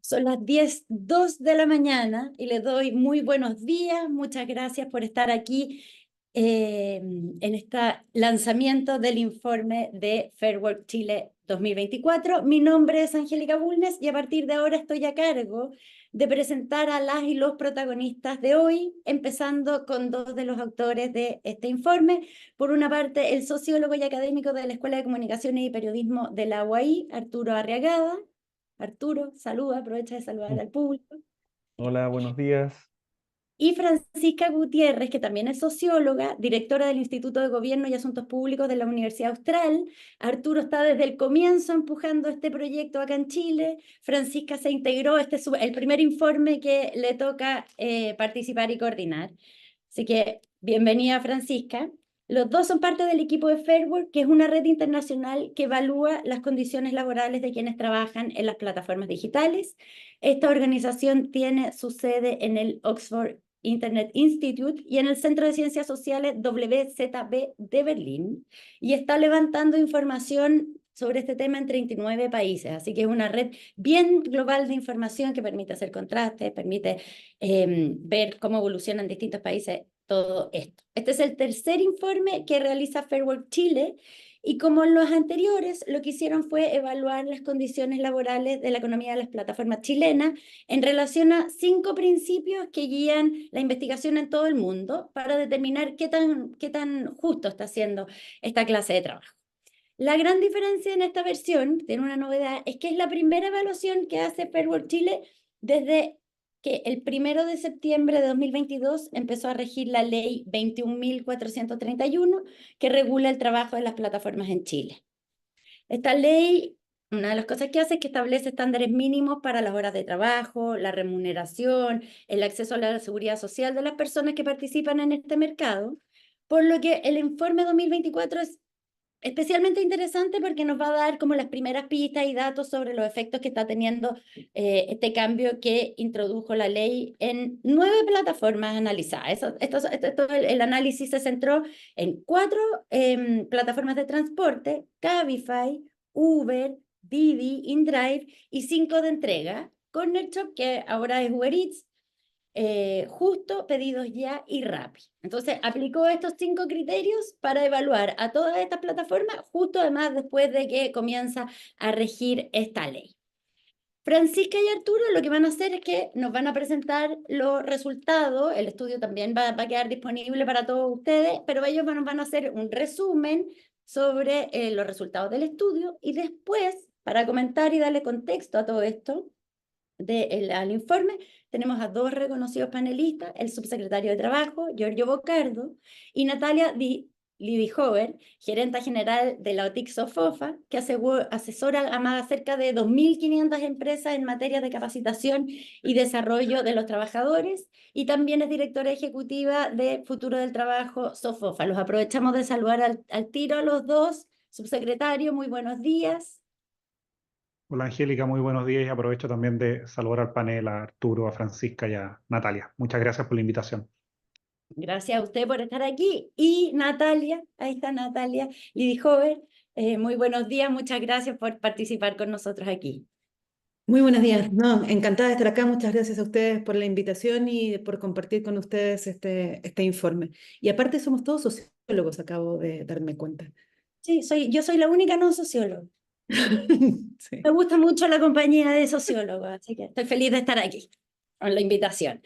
Son las 10:02 de la mañana y les doy muy buenos días. Muchas gracias por estar aquí en este lanzamiento del informe de Fair Work Chile 2024. Mi nombre es Angélica Bulnes y a partir de ahora estoy a cargo de presentar a las y los protagonistas de hoy, empezando con dos de los autores de este informe. Por una parte, el sociólogo y académico de la Escuela de Comunicaciones y Periodismo de la UAI, Arturo Arriagada. Arturo, saluda, aprovecha de saludar al público. Hola, buenos días. Y Francisca Gutiérrez, que también es socióloga, directora del Instituto de Gobierno y Asuntos Públicos de la Universidad Austral. Arturo está desde el comienzo empujando este proyecto acá en Chile. Francisca se integró, este es el primer informe que le toca participar y coordinar. Así que bienvenida, Francisca. Los dos son parte del equipo de Fair Work, que es una red internacional que evalúa las condiciones laborales de quienes trabajan en las plataformas digitales. Esta organización tiene su sede en el Oxford Internet Institute y en el Centro de Ciencias Sociales WZB de Berlín, y está levantando información sobre este tema en 39 países. Así que es una red bien global de información que permite hacer contrastes, permite ver cómo evolucionan distintos países todo esto. Este es el tercer informe que realiza Fair Work Chile, y como en los anteriores, lo que hicieron fue evaluar las condiciones laborales de la economía de las plataformas chilenas en relación a 5 principios que guían la investigación en todo el mundo para determinar qué tan justo está siendo esta clase de trabajo. La gran diferencia en esta versión, tiene una novedad, es que es la primera evaluación que hace Fair Work Chile desde que el 1 de septiembre de 2022 empezó a regir la ley 21.431 que regula el trabajo de las plataformas en Chile. Esta ley, una de las cosas que hace es que establece estándares mínimos para las horas de trabajo, la remuneración, el acceso a la seguridad social de las personas que participan en este mercado, por lo que el informe 2024 es especialmente interesante porque nos va a dar como las primeras pistas y datos sobre los efectos que está teniendo este cambio que introdujo la ley en 9 plataformas analizadas. El análisis se centró en 4 plataformas de transporte: Cabify, Uber, Didi, InDrive, y 5 de entrega: Corner Shop, que ahora es Uber Eats, Justo, Pedidos Ya y Rappi. Entonces aplicó estos 5 criterios para evaluar a todas estas plataformas, justo además después de que comienza a regir esta ley. Francisca y Arturo lo que van a hacer es que nos van a presentar los resultados. El estudio también va a quedar disponible para todos ustedes, pero ellos van a hacer un resumen sobre los resultados del estudio, y después, para comentar y darle contexto a todo esto, al informe, tenemos a 2 reconocidos panelistas: el subsecretario de Trabajo, Giorgio Bocardo, y Natalia Lidihover, gerenta general de la OTIC Sofofa, que asesora a más cerca de 2.500 empresas en materia de capacitación y desarrollo de los trabajadores, y también es directora ejecutiva de Futuro del Trabajo Sofofa. Los aprovechamos de saludar al tiro a los dos. Subsecretario, muy buenos días. Hola Angélica, muy buenos días y aprovecho también de saludar al panel, a Arturo, a Francisca y a Natalia. Muchas gracias por la invitación. Gracias a usted por estar aquí. Y Natalia, ahí está Natalia Lidihover, muy buenos días, muchas gracias por participar con nosotros aquí. Muy buenos días. No, encantada de estar acá. Muchas gracias a ustedes por la invitación y por compartir con ustedes este informe. Y aparte somos todos sociólogos, acabo de darme cuenta. Sí, yo soy la única no socióloga. Me Sí. gusta mucho la compañía de sociólogos, así que estoy feliz de estar aquí con la invitación.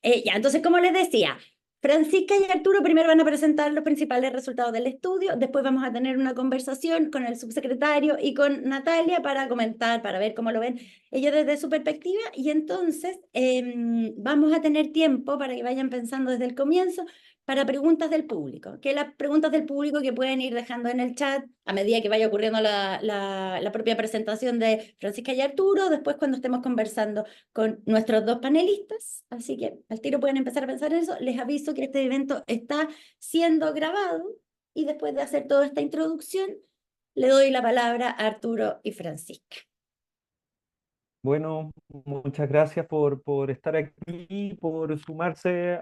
Ya, entonces, como les decía, Francisca y Arturo primero van a presentar los principales resultados del estudio, después vamos a tener una conversación con el subsecretario y con Natalia para comentar, para ver cómo lo ven ellos desde su perspectiva, y entonces vamos a tener tiempo para que vayan pensando desde el comienzo para preguntas del público, que las preguntas del público que pueden ir dejando en el chat a medida que vaya ocurriendo la propia presentación de Francisca y Arturo, después cuando estemos conversando con nuestros dos panelistas. Así que al tiro pueden empezar a pensar en eso. Les aviso que este evento está siendo grabado, y después de hacer toda esta introducción, le doy la palabra a Arturo y Francisca. Bueno, muchas gracias por estar aquí, por sumarse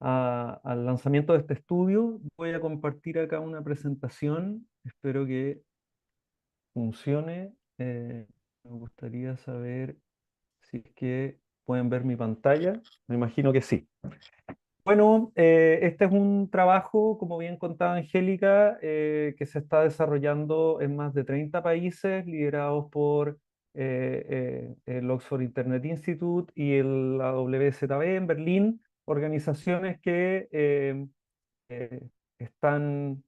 al lanzamiento de este estudio. Voy a compartir acá una presentación, espero que funcione. Me gustaría saber si es que pueden ver mi pantalla. Me imagino que sí. Bueno, este es un trabajo, como bien contaba Angélica, que se está desarrollando en más de 30 países, liderados por el Oxford Internet Institute y la WZB en Berlín, organizaciones que eh, están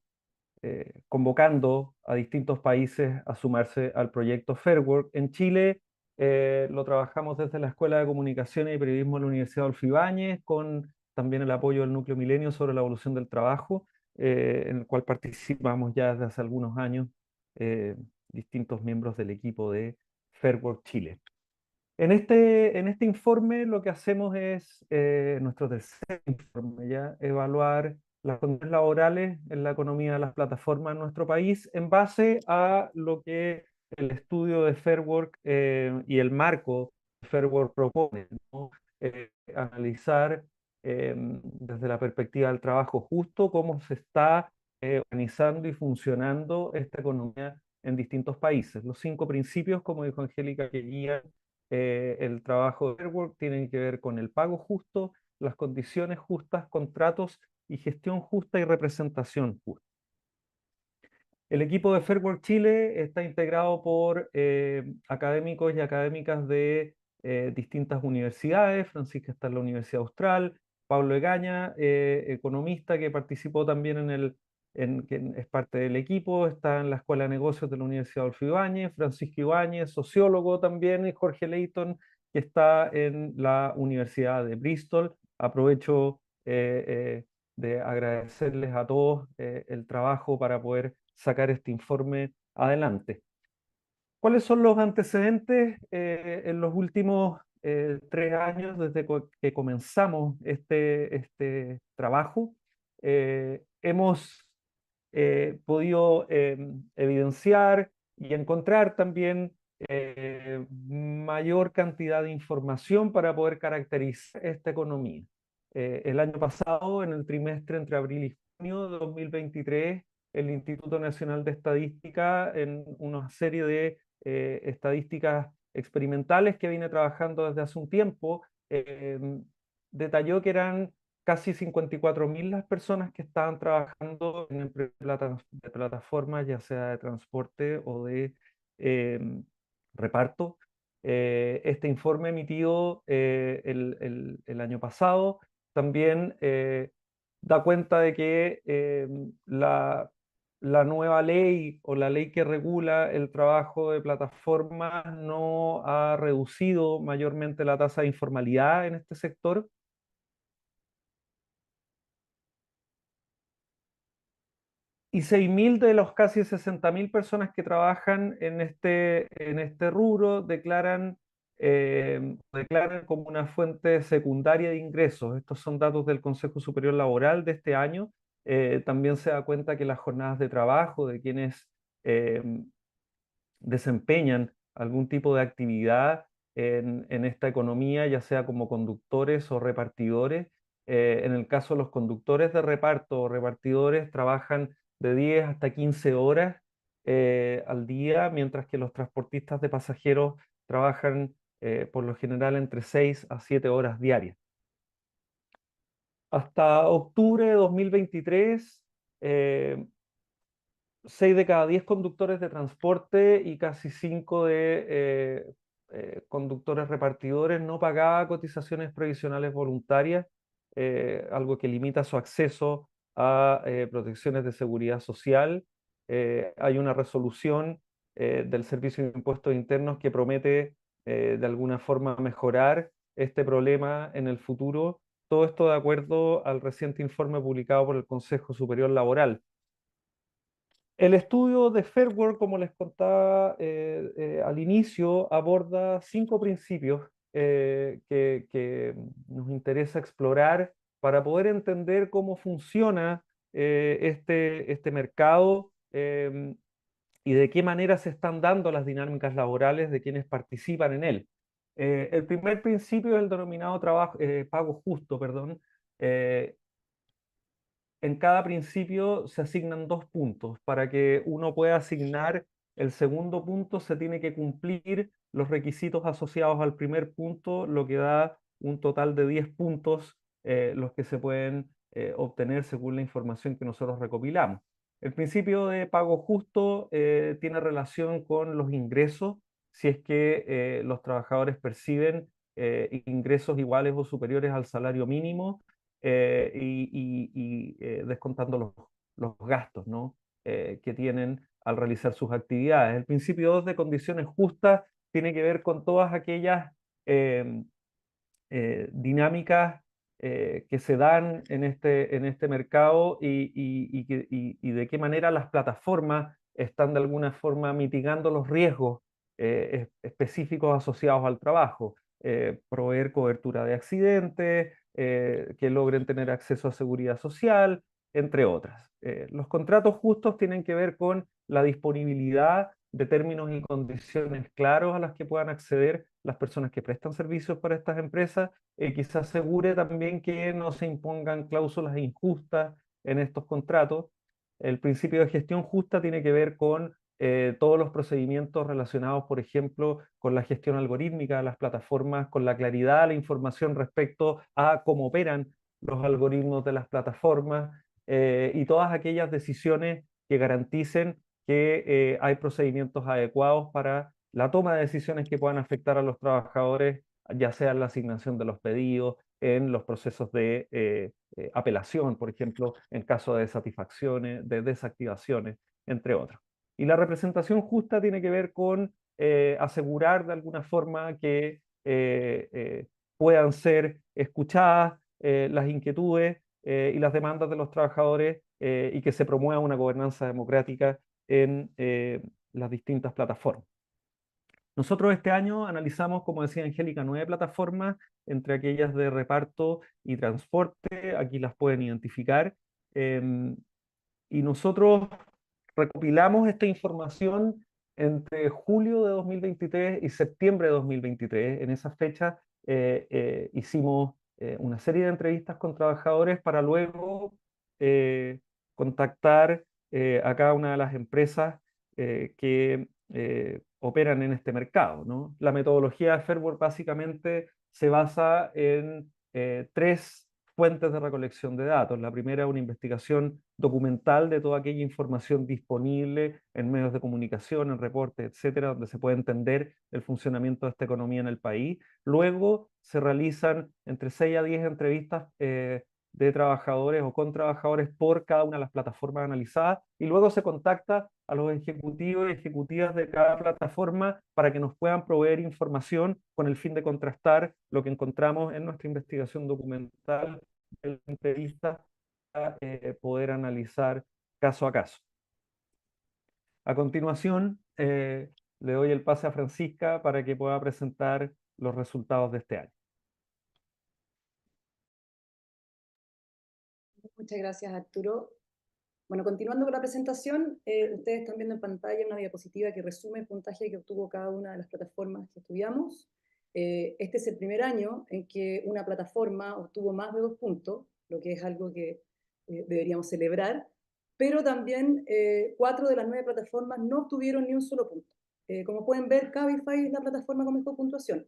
convocando a distintos países a sumarse al proyecto Fair Work. En Chile lo trabajamos desde la Escuela de Comunicaciones y Periodismo de la Universidad Adolfo Ibáñez, con también el apoyo del Núcleo Milenio sobre la evolución del trabajo, en el cual participamos ya desde hace algunos años eh, distintos miembros del equipo de Fair Work Chile. En este informe lo que hacemos es, nuestro tercer informe, ya, evaluar las condiciones laborales en la economía de las plataformas en nuestro país en base a lo que el estudio de Fair Work y el marco de Fair Work propone, ¿no? Analizar desde la perspectiva del trabajo justo cómo se está organizando y funcionando esta economía en distintos países. Los 5 principios, como dijo Angélica, que guían el trabajo de Fair Work tienen que ver con el pago justo, las condiciones justas, contratos y gestión justa y representación justa. El equipo de Fair Work Chile está integrado por académicos y académicas de distintas universidades. Francisca está en la Universidad Austral, Pablo Egaña, economista que participó también que es parte del equipo, está en la Escuela de Negocios de la Universidad Adolfo Ibáñez, Francisco Ibáñez, sociólogo también, y Jorge Leighton, que está en la Universidad de Bristol. Aprovecho de agradecerles a todos el trabajo para poder sacar este informe adelante. ¿Cuáles son los antecedentes en los últimos 3 años desde que comenzamos este trabajo? Hemos podido evidenciar y encontrar también mayor cantidad de información para poder caracterizar esta economía. El año pasado, en el trimestre entre abril y junio de 2023, el Instituto Nacional de Estadística, en una serie de estadísticas experimentales que viene trabajando desde hace un tiempo, detalló que eran casi 54.000 las personas que estaban trabajando en empresas de plataformas, ya sea de transporte o de reparto. Este informe emitido el año pasado también da cuenta de que la nueva ley o la ley que regula el trabajo de plataformas no ha reducido mayormente la tasa de informalidad en este sector. Y 6.000 de los casi 60.000 personas que trabajan en este rubro declaran como una fuente secundaria de ingresos. Estos son datos del Consejo Superior Laboral de este año. También se da cuenta que las jornadas de trabajo de quienes eh, desempeñan algún tipo de actividad en esta economía, ya sea como conductores o repartidores. En el caso de los conductores de reparto o repartidores, trabajan de 10 hasta 15 horas al día, mientras que los transportistas de pasajeros trabajan por lo general entre 6 a 7 horas diarias. Hasta octubre de 2023, 6 de cada 10 conductores de transporte y casi 5 de conductores repartidores no pagaba cotizaciones provisionales voluntarias, algo que limita su acceso a protecciones de seguridad social. Hay una resolución del Servicio de Impuestos Internos que promete de alguna forma mejorar este problema en el futuro. Todo esto de acuerdo al reciente informe publicado por el Consejo Superior Laboral. El estudio de Fair Work, como les contaba al inicio, aborda 5 principios que nos interesa explorar para poder entender cómo funciona este mercado y de qué manera se están dando las dinámicas laborales de quienes participan en él. El primer principio es el denominado pago justo, perdón. En cada principio se asignan 2 puntos para que uno pueda asignar El segundo punto se tiene que cumplir los requisitos asociados al primer punto, lo que da un total de 10 puntos, los que se pueden obtener según la información que nosotros recopilamos. El principio de pago justo tiene relación con los ingresos, si es que los trabajadores perciben ingresos iguales o superiores al salario mínimo descontando los gastos, ¿no? Que tienen al realizar sus actividades. El principio 2 de condiciones justas tiene que ver con todas aquellas eh, dinámicas que se dan en este mercado y de qué manera las plataformas están de alguna forma mitigando los riesgos específicos asociados al trabajo. Proveer cobertura de accidentes, que logren tener acceso a seguridad social, entre otras. Los contratos justos tienen que ver con la disponibilidad de términos y condiciones claros a las que puedan acceder las personas que prestan servicios para estas empresas, quizás asegure también que no se impongan cláusulas injustas en estos contratos. El principio de gestión justa tiene que ver con todos los procedimientos relacionados, por ejemplo, con la gestión algorítmica de las plataformas, con la claridad de la información respecto a cómo operan los algoritmos de las plataformas y todas aquellas decisiones que garanticen que hay procedimientos adecuados para la toma de decisiones que puedan afectar a los trabajadores, ya sea en la asignación de los pedidos, en los procesos de apelación, por ejemplo, en caso de satisfacciones, de desactivaciones, entre otros. Y la representación justa tiene que ver con asegurar de alguna forma que puedan ser escuchadas las inquietudes y las demandas de los trabajadores y que se promueva una gobernanza democrática en las distintas plataformas. Nosotros este año analizamos, como decía Angélica, 9 plataformas, entre aquellas de reparto y transporte, aquí las pueden identificar, y nosotros recopilamos esta información entre julio de 2023 y septiembre de 2023. En esa fecha hicimos una serie de entrevistas con trabajadores para luego contactar a cada una de las empresas que operan en este mercado, ¿no? La metodología de Fairwork básicamente se basa en 3 fuentes de recolección de datos. La primera, una investigación documental de toda aquella información disponible en medios de comunicación, en reportes, etcétera, donde se puede entender el funcionamiento de esta economía en el país. Luego se realizan entre 6 a 10 entrevistas de trabajadores o con trabajadores por cada una de las plataformas analizadas y luego se contacta a los ejecutivos y ejecutivas de cada plataforma para que nos puedan proveer información con el fin de contrastar lo que encontramos en nuestra investigación documental de la entrevista para poder analizar caso a caso. A continuación, le doy el pase a Francisca para que pueda presentar los resultados de este año. Muchas gracias, Arturo. Bueno, continuando con la presentación, ustedes están viendo en pantalla una diapositiva que resume el puntaje que obtuvo cada una de las plataformas que estudiamos. Este es el primer año en que una plataforma obtuvo más de 2 puntos, lo que es algo que deberíamos celebrar, pero también 4 de las 9 plataformas no obtuvieron ni un solo punto. Como pueden ver, Cabify es la plataforma con mejor puntuación.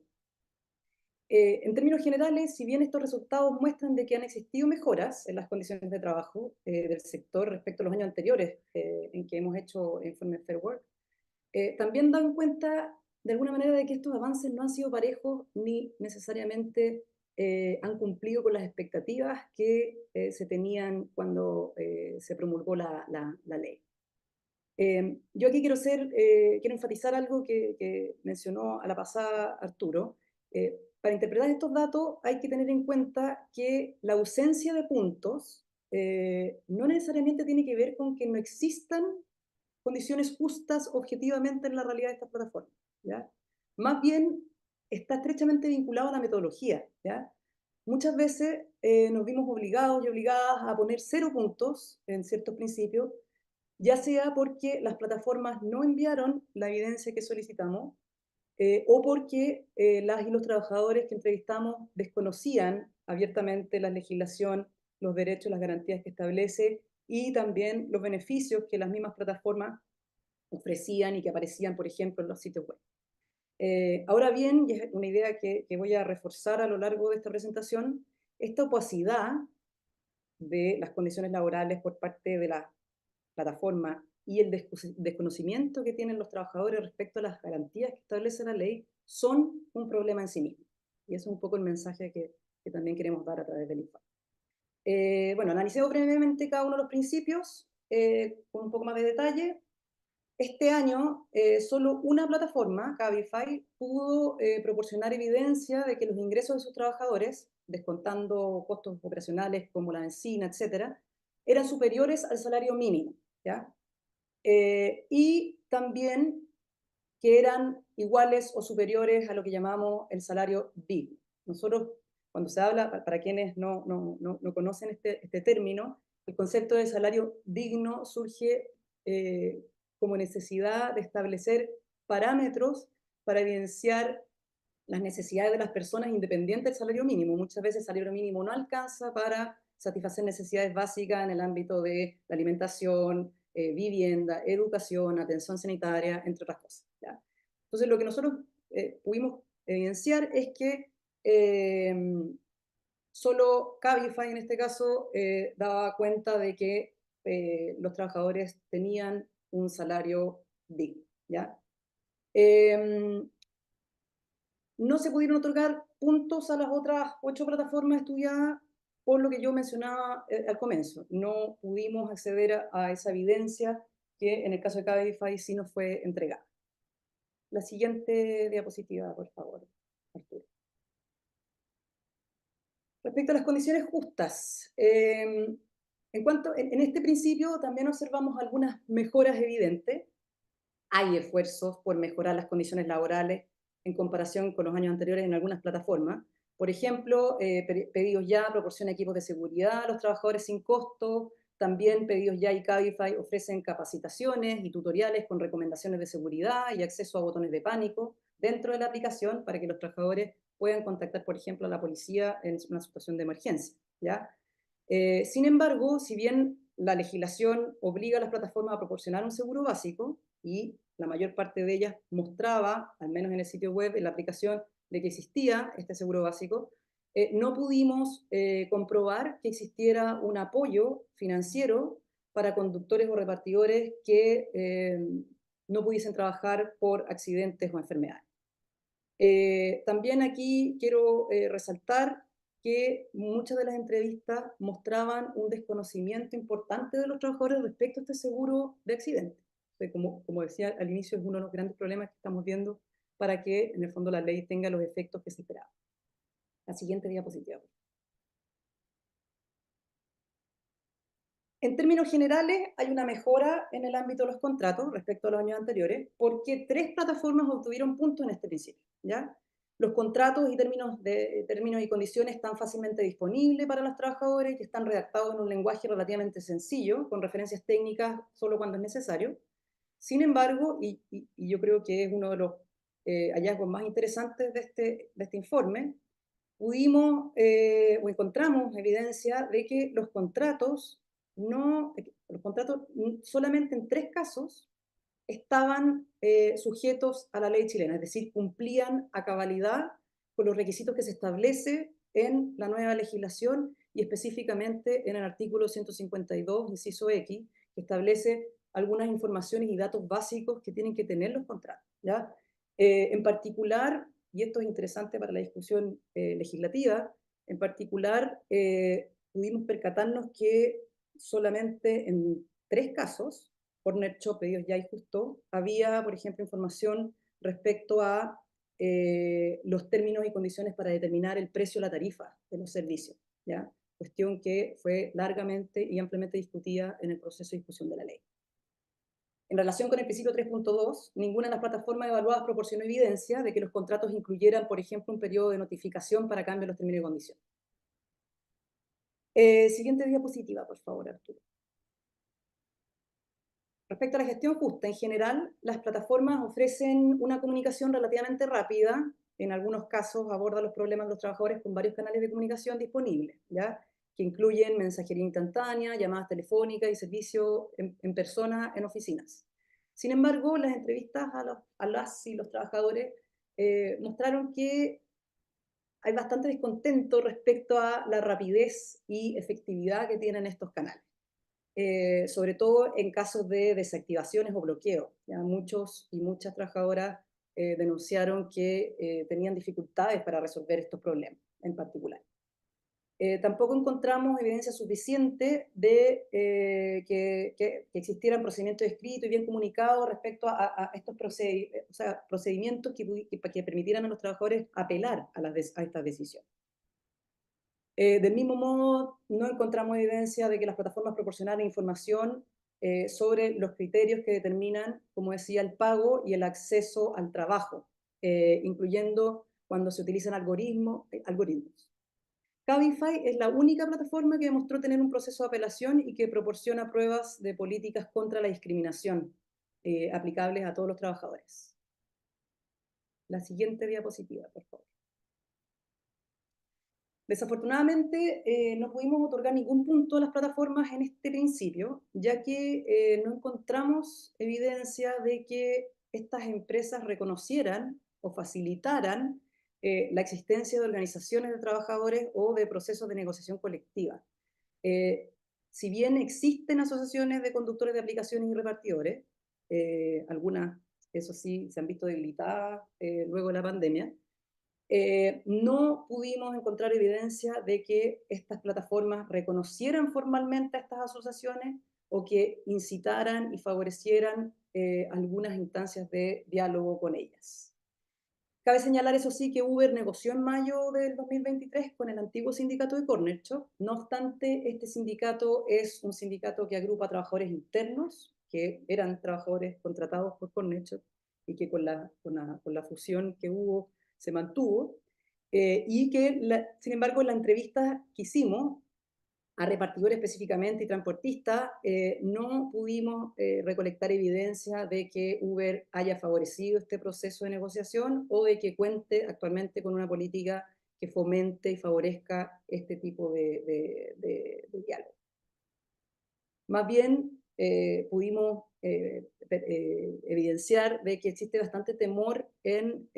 En términos generales, si bien estos resultados muestran de que han existido mejoras en las condiciones de trabajo del sector respecto a los años anteriores en que hemos hecho informes Fairwork, también dan cuenta de alguna manera de que estos avances no han sido parejos ni necesariamente han cumplido con las expectativas que se tenían cuando se promulgó la ley. Yo aquí quiero enfatizar algo que mencionó a la pasada Arturo. Para interpretar estos datos hay que tener en cuenta que la ausencia de puntos no necesariamente tiene que ver con que no existan condiciones justas objetivamente en la realidad de estas plataformas, ¿ya? Más bien está estrechamente vinculado a la metodología, ¿ya? Muchas veces nos vimos obligados y obligadas a poner 0 puntos en ciertos principios, ya sea porque las plataformas no enviaron la evidencia que solicitamos, o porque las y los trabajadores que entrevistamos desconocían abiertamente la legislación, los derechos, las garantías que establece y también los beneficios que las mismas plataformas ofrecían y que aparecían, por ejemplo, en los sitios web. Ahora bien, y es una idea que voy a reforzar a lo largo de esta presentación, esta opacidad de las condiciones laborales por parte de la plataforma y el desconocimiento que tienen los trabajadores respecto a las garantías que establece la ley son un problema en sí mismo. Y eso es un poco el mensaje que también queremos dar a través del informe. Bueno, analicemos brevemente cada uno de los principios con un poco más de detalle. Este año, solo una plataforma, Cabify, pudo proporcionar evidencia de que los ingresos de sus trabajadores, descontando costos operacionales como la benzina, etcétera, eran superiores al salario mínimo, ¿ya? Y también que eran iguales o superiores a lo que llamamos el salario digno. Nosotros, cuando se habla, para quienes no conocen este término, el concepto de salario digno surge como necesidad de establecer parámetros para evidenciar las necesidades de las personas independientes del salario mínimo. Muchas veces el salario mínimo no alcanza para satisfacer necesidades básicas en el ámbito de la alimentación, vivienda, educación, atención sanitaria, entre otras cosas, ¿ya? Entonces, lo que nosotros pudimos evidenciar es que solo Cabify, en este caso, daba cuenta de que los trabajadores tenían un salario digno, ¿ya? No se pudieron otorgar puntos a las otras 8 plataformas estudiadas por lo que yo mencionaba al comienzo. No pudimos acceder a esa evidencia que en el caso de Cabify sí nos fue entregada. La siguiente diapositiva, por favor, Arturo. Respecto a las condiciones justas, en este principio también observamos algunas mejoras evidentes. Hay esfuerzos por mejorar las condiciones laborales en comparación con los años anteriores en algunas plataformas. Por ejemplo, Pedidos Ya proporciona equipos de seguridad a los trabajadores sin costo. También Pedidos Ya y Cabify ofrecen capacitaciones y tutoriales con recomendaciones de seguridad y acceso a botones de pánico dentro de la aplicación para que los trabajadores puedan contactar, por ejemplo, a la policía en una situación de emergencia, ¿ya? Sin embargo, si bien la legislación obliga a las plataformas a proporcionar un seguro básico, y la mayor parte de ellas mostraba, al menos en el sitio web, en la aplicación, de que existía este seguro básico, no pudimos comprobar que existiera un apoyo financiero para conductores o repartidores que no pudiesen trabajar por accidentes o enfermedades. También aquí quiero resaltar que muchas de las entrevistas mostraban un desconocimiento importante de los trabajadores respecto a este seguro de accidente. Como decía al inicio, es uno de los grandes problemas que estamos viendo para que, en el fondo, la ley tenga los efectos que se esperaban. La siguiente diapositiva. En términos generales, hay una mejora en el ámbito de los contratos respecto a los años anteriores, porque 3 plataformas obtuvieron puntos en este principio, ¿ya? Los contratos y términos y condiciones están fácilmente disponibles para los trabajadores y están redactados en un lenguaje relativamente sencillo, con referencias técnicas solo cuando es necesario. Sin embargo, y yo creo que es uno de los hallazgos más interesantes de este informe, pudimos o encontramos evidencia de que los contratos solamente en 3 casos estaban sujetos a la ley chilena, es decir, cumplían a cabalidad con los requisitos que se establece en la nueva legislación y específicamente en el artículo 152, inciso X, que establece algunas informaciones y datos básicos que tienen que tener los contratos, ¿ya? En particular, y esto es interesante para la discusión legislativa, en particular pudimos percatarnos que solamente en 3 casos, Corner Shop, Pedidos Ya y Justo, había, por ejemplo, información respecto a los términos y condiciones para determinar el precio o la tarifa de los servicios, ¿ya? Cuestión que fue largamente y ampliamente discutida en el proceso de discusión de la ley. En relación con el principio 3.2, ninguna de las plataformas evaluadas proporcionó evidencia de que los contratos incluyeran, por ejemplo, un periodo de notificación para cambio de los términos y condiciones. Siguiente diapositiva, por favor, Arturo. Respecto a la gestión justa, en general, las plataformas ofrecen una comunicación relativamente rápida. En algunos casos abordan los problemas de los trabajadores con varios canales de comunicación disponibles, ¿ya? Que incluyen mensajería instantánea, llamadas telefónicas y servicio en persona en oficinas. Sin embargo, las entrevistas a las y los trabajadores mostraron que hay bastante descontento respecto a la rapidez y efectividad que tienen estos canales. Sobre todo en casos de desactivaciones o bloqueos. Ya muchos y muchas trabajadoras denunciaron que tenían dificultades para resolver estos problemas en particular. Tampoco encontramos evidencia suficiente de que existieran procedimientos escritos y bien comunicados respecto a estos procedimientos que permitieran a los trabajadores apelar a estas decisiones. Del mismo modo, no encontramos evidencia de que las plataformas proporcionaran información sobre los criterios que determinan, como decía, el pago y el acceso al trabajo, incluyendo cuando se utilizan algoritmos. Cabify es la única plataforma que demostró tener un proceso de apelación y que proporciona pruebas de políticas contra la discriminación aplicables a todos los trabajadores. La siguiente diapositiva, por favor. Desafortunadamente, no pudimos otorgar ningún punto a las plataformas en este principio, ya que no encontramos evidencia de que estas empresas reconocieran o facilitaran la existencia de organizaciones de trabajadores o de procesos de negociación colectiva. Si bien existen asociaciones de conductores de aplicaciones y repartidores, algunas, eso sí, se han visto debilitadas luego de la pandemia, no pudimos encontrar evidencia de que estas plataformas reconocieran formalmente a estas asociaciones o que incitaran y favorecieran algunas instancias de diálogo con ellas. Cabe señalar, eso sí, que Uber negoció en mayo del 2023 con el antiguo sindicato de Corner Shop. No obstante, este sindicato es un sindicato que agrupa trabajadores internos, que eran trabajadores contratados por Corner Shop y que con la fusión que hubo se mantuvo, y que, sin embargo, en la entrevista que hicimos a repartidores específicamente y transportistas, no pudimos recolectar evidencia de que Uber haya favorecido este proceso de negociación o de que cuente actualmente con una política que fomente y favorezca este tipo de diálogo. Más bien, pudimos evidenciar de que existe bastante temor en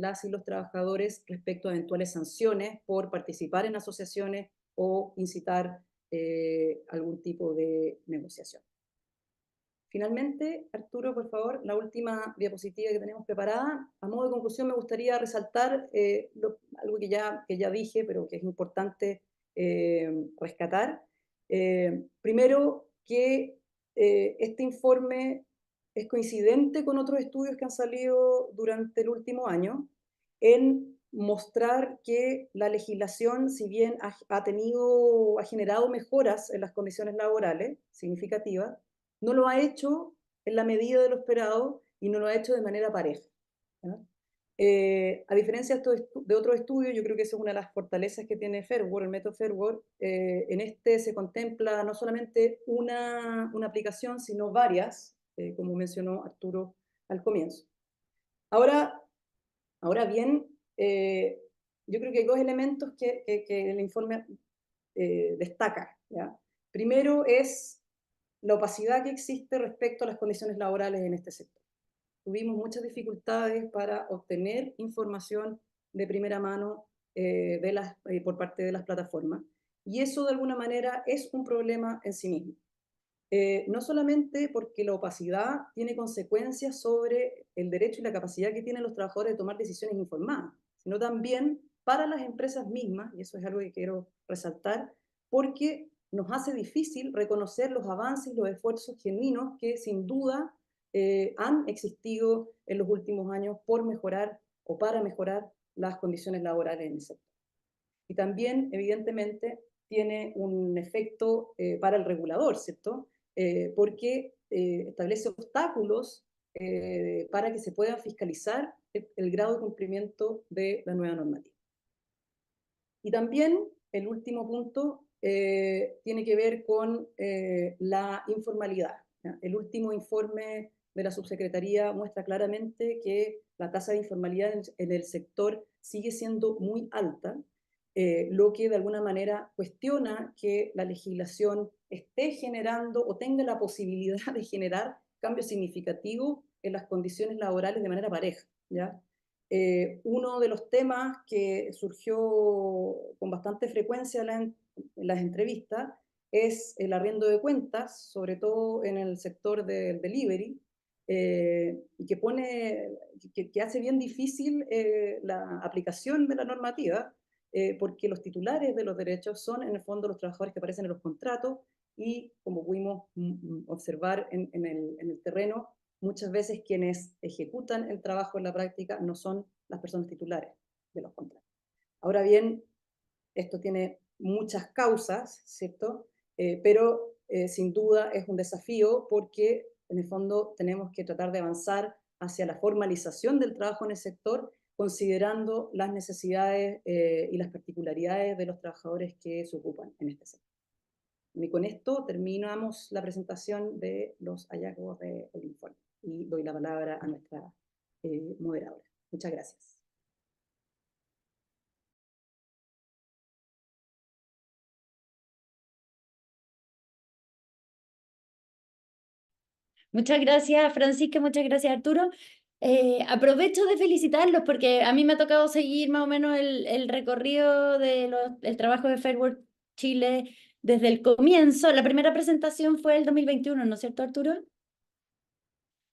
las y los trabajadores respecto a eventuales sanciones por participar en asociaciones o incitar algún tipo de negociación. Finalmente, Arturo, por favor, la última diapositiva que tenemos preparada. A modo de conclusión, me gustaría resaltar algo que ya dije, pero que es importante rescatar. Primero, que este informe es coincidente con otros estudios que han salido durante el último año en mostrar que la legislación, si bien ha generado mejoras en las condiciones laborales significativas, no lo ha hecho en la medida de lo esperado y no lo ha hecho de manera pareja. A diferencia de otros estudios, yo creo que esa es una de las fortalezas que tiene Fair Work, el método Fair Work. En este se contempla no solamente una aplicación, sino varias, como mencionó Arturo al comienzo. Ahora bien, yo creo que hay dos elementos que el informe destaca, ¿ya? Primero es la opacidad que existe respecto a las condiciones laborales en este sector. Tuvimos muchas dificultades para obtener información de primera mano por parte de las plataformas, y eso de alguna manera es un problema en sí mismo. No solamente porque la opacidad tiene consecuencias sobre el derecho y la capacidad que tienen los trabajadores de tomar decisiones informadas, sino también para las empresas mismas, y eso es algo que quiero resaltar, porque nos hace difícil reconocer los avances y los esfuerzos genuinos que sin duda han existido en los últimos años por mejorar o para mejorar las condiciones laborales en el sector. Y también, evidentemente, tiene un efecto para el regulador, ¿cierto? Porque establece obstáculos para que se pueda fiscalizar el grado de cumplimiento de la nueva normativa. Y también el último punto tiene que ver con la informalidad, ¿ya? El último informe de la subsecretaría muestra claramente que la tasa de informalidad en el sector sigue siendo muy alta, lo que de alguna manera cuestiona que la legislación esté generando o tenga la posibilidad de generar cambios significativos en las condiciones laborales de manera pareja, ¿ya? Uno de los temas que surgió con bastante frecuencia en las entrevistas es el arriendo de cuentas, sobre todo en el sector del delivery, y que hace bien difícil la aplicación de la normativa, porque los titulares de los derechos son en el fondo los trabajadores que aparecen en los contratos y, como pudimos observar en el terreno, muchas veces quienes ejecutan el trabajo en la práctica no son las personas titulares de los contratos. Ahora bien, esto tiene muchas causas, ¿cierto? Pero sin duda es un desafío porque en el fondo tenemos que tratar de avanzar hacia la formalización del trabajo en el sector, considerando las necesidades y las particularidades de los trabajadores que se ocupan en este sector. Y con esto terminamos la presentación de los hallazgos del informe y doy la palabra a nuestra moderadora. Muchas gracias. Muchas gracias, Francisca, muchas gracias, Arturo. Aprovecho de felicitarlos porque a mí me ha tocado seguir más o menos el recorrido del trabajo de Fair Work Chile desde el comienzo. La primera presentación fue el 2021, ¿no es cierto, Arturo?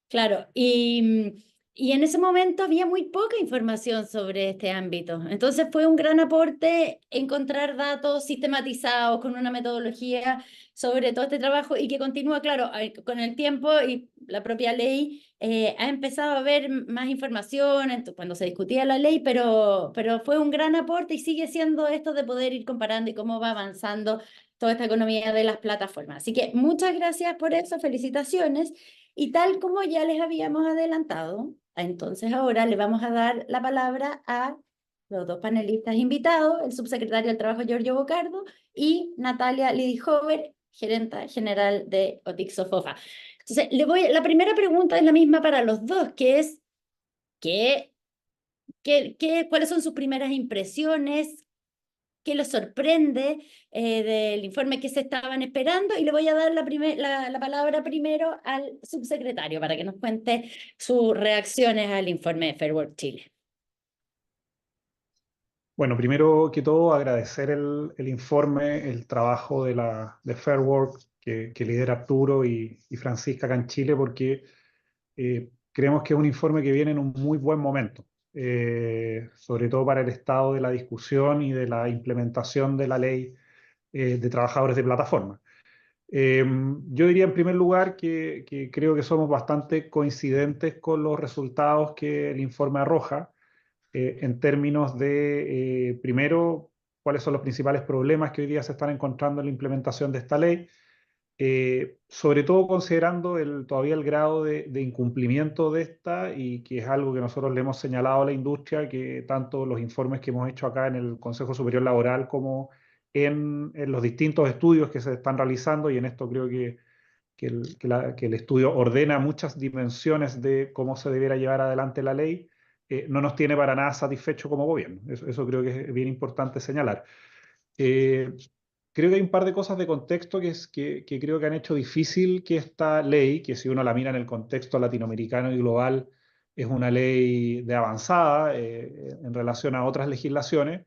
Claro, y en ese momento había muy poca información sobre este ámbito. Entonces fue un gran aporte encontrar datos sistematizados con una metodología sobre todo este trabajo y que continúa, claro, con el tiempo y la propia ley ha empezado a haber más información cuando se discutía la ley, pero fue un gran aporte y sigue siendo esto de poder ir comparando y cómo va avanzando toda esta economía de las plataformas. Así que muchas gracias por eso, felicitaciones. Y tal como ya les habíamos adelantado, entonces ahora le vamos a dar la palabra a los dos panelistas invitados, el subsecretario del Trabajo Giorgio Bocardo y Natalia Lidihover, gerenta general de Otixo Fofa. Entonces, la primera pregunta es la misma para los dos, que es, ¿cuáles son sus primeras impresiones? ¿Qué les sorprende del informe que se estaban esperando? Y le voy a dar la palabra primero al subsecretario para que nos cuente sus reacciones al informe de Fair Work Chile. Bueno, primero que todo agradecer el informe, el trabajo de Fair Work que lidera Arturo y Francisca acá en Chile, porque creemos que es un informe que viene en un muy buen momento. Sobre todo para el estado de la discusión y de la implementación de la ley de trabajadores de plataforma. Yo diría en primer lugar que creo que somos bastante coincidentes con los resultados que el informe arroja en términos de, primero, cuáles son los principales problemas que hoy día se están encontrando en la implementación de esta ley, sobre todo considerando todavía el grado de incumplimiento de esta, y que es algo que nosotros le hemos señalado a la industria, que tanto los informes que hemos hecho acá en el Consejo Superior Laboral como en los distintos estudios que se están realizando, y en esto creo que el estudio ordena muchas dimensiones de cómo se debiera llevar adelante la ley, no nos tiene para nada satisfecho como gobierno. Eso creo que es bien importante señalar. Creo que hay un par de cosas de contexto que creo que han hecho difícil que esta ley, que si uno la mira en el contexto latinoamericano y global, es una ley de avanzada en relación a otras legislaciones.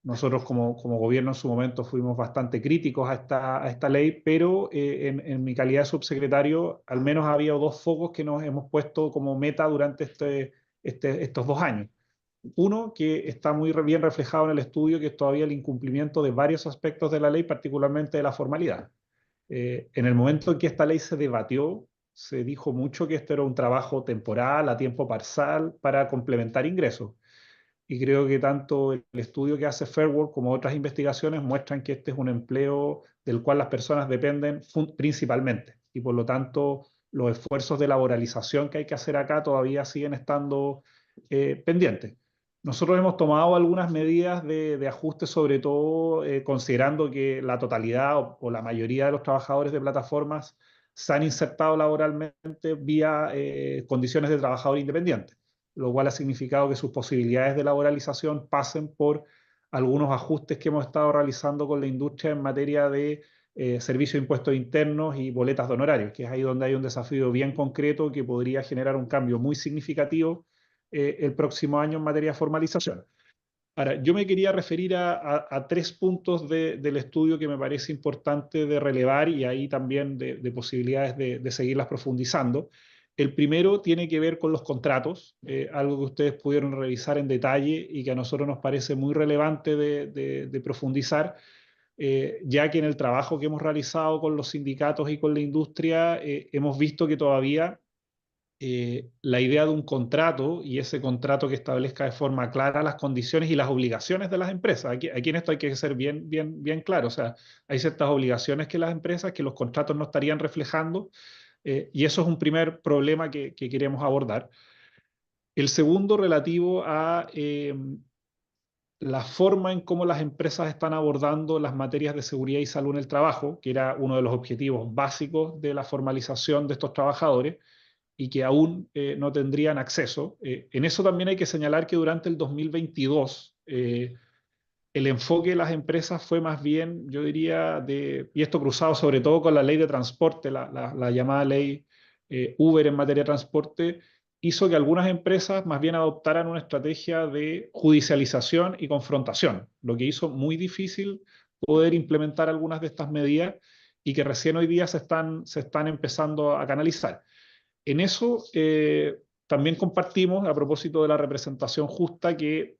Nosotros como gobierno en su momento fuimos bastante críticos a esta ley, pero en mi calidad de subsecretario al menos había dos focos que nos hemos puesto como meta durante estos 2 años. Uno, que está muy bien reflejado en el estudio, que es todavía el incumplimiento de varios aspectos de la ley, particularmente de la formalidad. En el momento en que esta ley se debatió, se dijo mucho que esto era un trabajo temporal, a tiempo parcial, para complementar ingresos. Y creo que tanto el estudio que hace Fair Work como otras investigaciones muestran que este es un empleo del cual las personas dependen principalmente. Y por lo tanto, los esfuerzos de laboralización que hay que hacer acá todavía siguen estando pendientes. Nosotros hemos tomado algunas medidas de ajuste, sobre todo considerando que la totalidad o la mayoría de los trabajadores de plataformas se han insertado laboralmente vía condiciones de trabajador independiente, lo cual ha significado que sus posibilidades de laboralización pasen por algunos ajustes que hemos estado realizando con la industria en materia de servicio de impuestos internos y boletas de honorarios, que es ahí donde hay un desafío bien concreto que podría generar un cambio muy significativo el próximo año en materia de formalización. Ahora, yo me quería referir a 3 puntos del estudio que me parece importante de relevar y ahí también de posibilidades de seguirlas profundizando. El primero tiene que ver con los contratos, algo que ustedes pudieron revisar en detalle y que a nosotros nos parece muy relevante de profundizar, ya que en el trabajo que hemos realizado con los sindicatos y con la industria hemos visto que todavía la idea de un contrato y ese contrato que establezca de forma clara las condiciones y las obligaciones de las empresas. Aquí en esto hay que ser bien claro. O sea, hay ciertas obligaciones que las empresas, que los contratos no estarían reflejando, y eso es un primer problema que queremos abordar. El segundo, relativo a la forma en cómo las empresas están abordando las materias de seguridad y salud en el trabajo, que era uno de los objetivos básicos de la formalización de estos trabajadores, y que aún no tendrían acceso. En eso también hay que señalar que durante el 2022 el enfoque de las empresas fue más bien, yo diría, y esto cruzado sobre todo con la ley de transporte, la llamada ley Uber en materia de transporte, hizo que algunas empresas más bien adoptaran una estrategia de judicialización y confrontación, lo que hizo muy difícil poder implementar algunas de estas medidas y que recién hoy día se están empezando a canalizar. En eso también compartimos, a propósito de la representación justa, que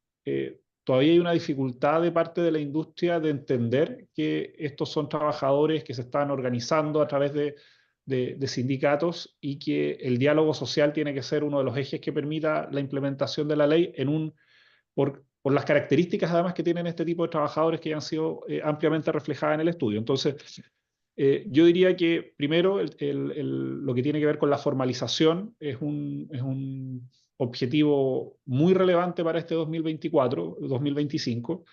todavía hay una dificultad de parte de la industria de entender que estos son trabajadores que se están organizando a través de sindicatos y que el diálogo social tiene que ser uno de los ejes que permita la implementación de la ley por las características además que tienen este tipo de trabajadores que ya han sido ampliamente reflejadas en el estudio. Entonces, yo diría que primero lo que tiene que ver con la formalización es un objetivo muy relevante para este 2024-2025.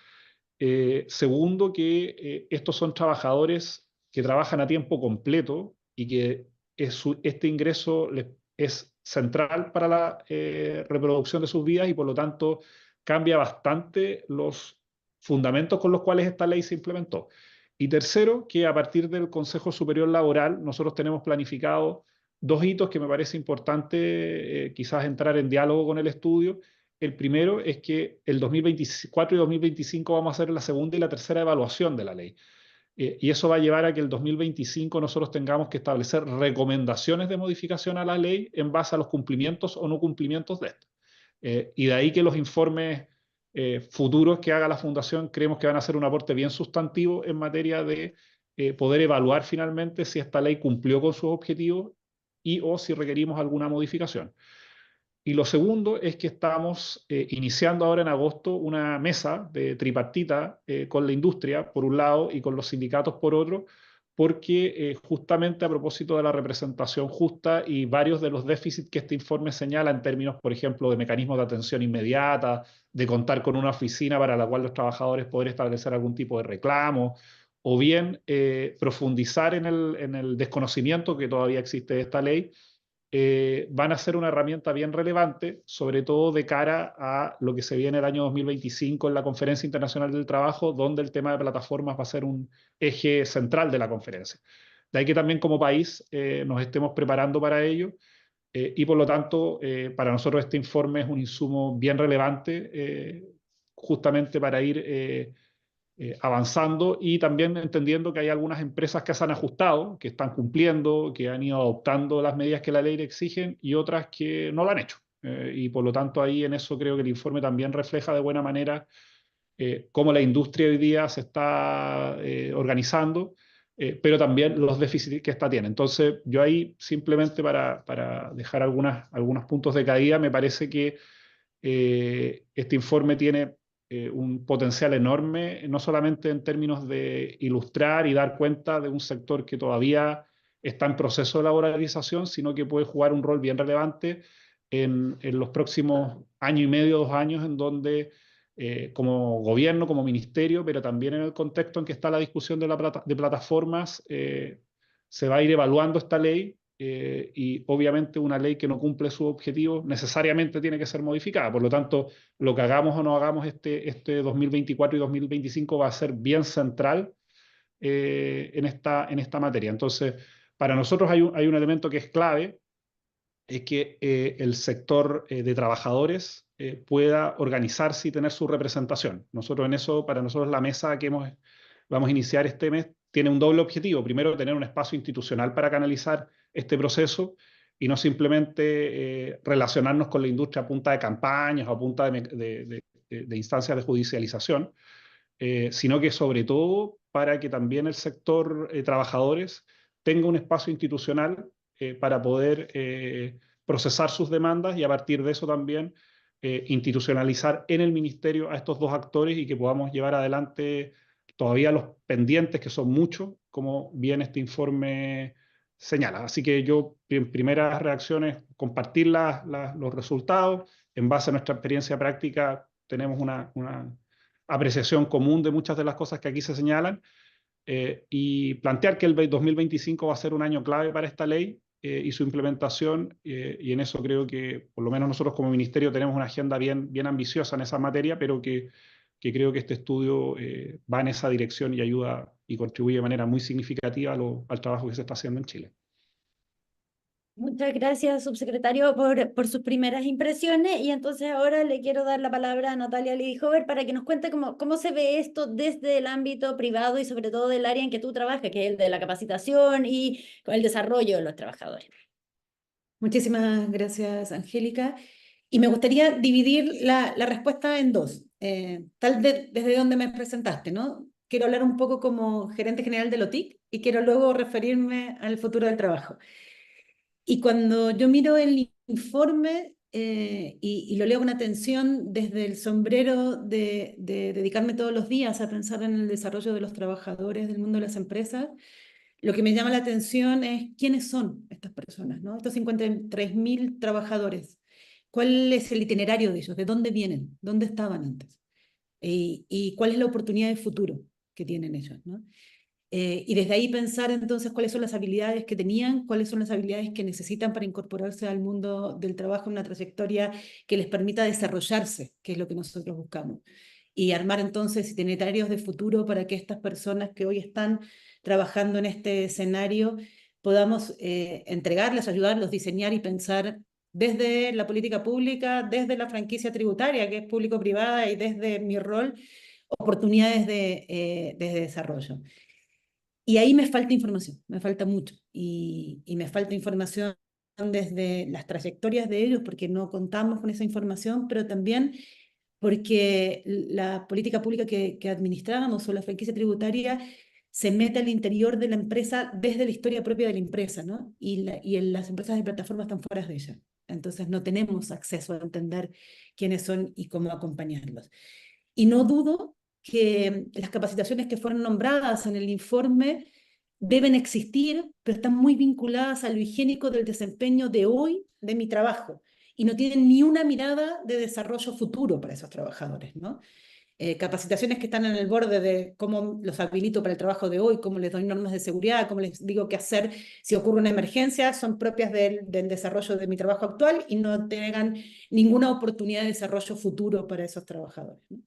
Segundo, que estos son trabajadores que trabajan a tiempo completo y que este ingreso es central para la reproducción de sus vidas y por lo tanto cambia bastante los fundamentos con los cuales esta ley se implementó. Y tercero, que a partir del Consejo Superior Laboral nosotros tenemos planificado 2 hitos que me parece importante quizás entrar en diálogo con el estudio. El primero es que el 2024 y 2025 vamos a hacer la segunda y la tercera evaluación de la ley. Y eso va a llevar a que el 2025 nosotros tengamos que establecer recomendaciones de modificación a la ley en base a los cumplimientos o no cumplimientos de esta. Y de ahí que los informes futuros que haga la Fundación creemos que van a ser un aporte bien sustantivo en materia de poder evaluar finalmente si esta ley cumplió con sus objetivos y o si requerimos alguna modificación. Y lo segundo es que estamos iniciando ahora en agosto una mesa de tripartita con la industria, por un lado, y con los sindicatos, por otro, porque justamente a propósito de la representación justa y varios de los déficits que este informe señala en términos, por ejemplo, de mecanismos de atención inmediata, de contar con una oficina para la cual los trabajadores poder establecer algún tipo de reclamo, o bien profundizar en el desconocimiento que todavía existe de esta ley, van a ser una herramienta bien relevante, sobre todo de cara a lo que se viene el año 2025 en la Conferencia Internacional del Trabajo, donde el tema de plataformas va a ser un eje central de la conferencia. De ahí que también como país nos estemos preparando para ello y por lo tanto para nosotros este informe es un insumo bien relevante justamente para ir avanzando y también entendiendo que hay algunas empresas que se han ajustado, que están cumpliendo, que han ido adoptando las medidas que la ley le exigen y otras que no lo han hecho. Y por lo tanto ahí en eso creo que el informe también refleja de buena manera cómo la industria hoy día se está organizando, pero también los déficits que esta tiene. Entonces yo ahí simplemente para dejar algunos puntos de caída, me parece que este informe tiene un potencial enorme, no solamente en términos de ilustrar y dar cuenta de un sector que todavía está en proceso de laboralización, sino que puede jugar un rol bien relevante en los próximos año y medio, 2 años, en donde como gobierno, como ministerio, pero también en el contexto en que está la discusión de plataformas, se va a ir evaluando esta ley y obviamente una ley que no cumple sus objetivos necesariamente tiene que ser modificada. Por lo tanto, lo que hagamos o no hagamos este 2024 y 2025 va a ser bien central en esta materia. Entonces, para nosotros hay un elemento que es clave, es que el sector de trabajadores pueda organizarse y tener su representación. Nosotros en eso, para nosotros la mesa que vamos a iniciar este mes tiene un doble objetivo. Primero, tener un espacio institucional para canalizar este proceso y no simplemente relacionarnos con la industria a punta de campañas o a punta de instancias de judicialización, sino que sobre todo para que también el sector trabajadores tenga un espacio institucional para poder procesar sus demandas y a partir de eso también institucionalizar en el ministerio a estos dos actores y que podamos llevar adelante todavía los pendientes, que son muchos, como bien este informe señala. Así que yo, en primeras reacciones, compartir los resultados. En base a nuestra experiencia práctica, tenemos una apreciación común de muchas de las cosas que aquí se señalan, y plantear que el 2025 va a ser un año clave para esta ley y su implementación, y en eso creo que por lo menos nosotros como ministerio tenemos una agenda bien ambiciosa en esa materia, pero que creo que este estudio va en esa dirección y ayuda y contribuye de manera muy significativa al trabajo que se está haciendo en Chile. Muchas gracias, subsecretario, por sus primeras impresiones. Y entonces ahora le quiero dar la palabra a Natalia Lidihover para que nos cuente cómo se ve esto desde el ámbito privado y sobre todo del área en que tú trabajas, que es el de la capacitación y el desarrollo de los trabajadores. Muchísimas gracias, Angélica. Y me gustaría dividir la respuesta en dos. Desde donde me presentaste, ¿no? Quiero hablar un poco como gerente general del OTIC y quiero luego referirme al futuro del trabajo. Y cuando yo miro el informe y lo leo con atención desde el sombrero de dedicarme todos los días a pensar en el desarrollo de los trabajadores del mundo de las empresas, lo que me llama la atención es quiénes son estas personas, ¿no? Estos 53.000 trabajadores. ¿Cuál es el itinerario de ellos? ¿De dónde vienen? ¿Dónde estaban antes? Y cuál es la oportunidad de futuro que tienen ellos, ¿no? Y desde ahí pensar entonces cuáles son las habilidades que tenían, cuáles son las habilidades que necesitan para incorporarse al mundo del trabajo en una trayectoria que les permita desarrollarse, que es lo que nosotros buscamos. Y armar entonces itinerarios de futuro para que estas personas que hoy están trabajando en este escenario podamos entregarles, ayudarlos, diseñar y pensar desde la política pública, desde la franquicia tributaria, que es público-privada, y desde mi rol, oportunidades de desarrollo. Y ahí me falta información, me falta mucho. Y me falta información desde las trayectorias de ellos, porque no contamos con esa información, pero también porque la política pública que administrábamos o la franquicia tributaria se mete al interior de la empresa desde la historia propia de la empresa, ¿no? Y las empresas de plataforma están fuera de ella. Entonces no tenemos acceso a entender quiénes son y cómo acompañarlos. Y no dudo que las capacitaciones que fueron nombradas en el informe deben existir, pero están muy vinculadas a lo higiénico del desempeño de hoy de mi trabajo y no tienen ni una mirada de desarrollo futuro para esos trabajadores, ¿no? Capacitaciones que están en el borde de cómo los habilito para el trabajo de hoy, cómo les doy normas de seguridad, cómo les digo qué hacer si ocurre una emergencia, son propias del desarrollo de mi trabajo actual y no tengan ninguna oportunidad de desarrollo futuro para esos trabajadores, ¿no?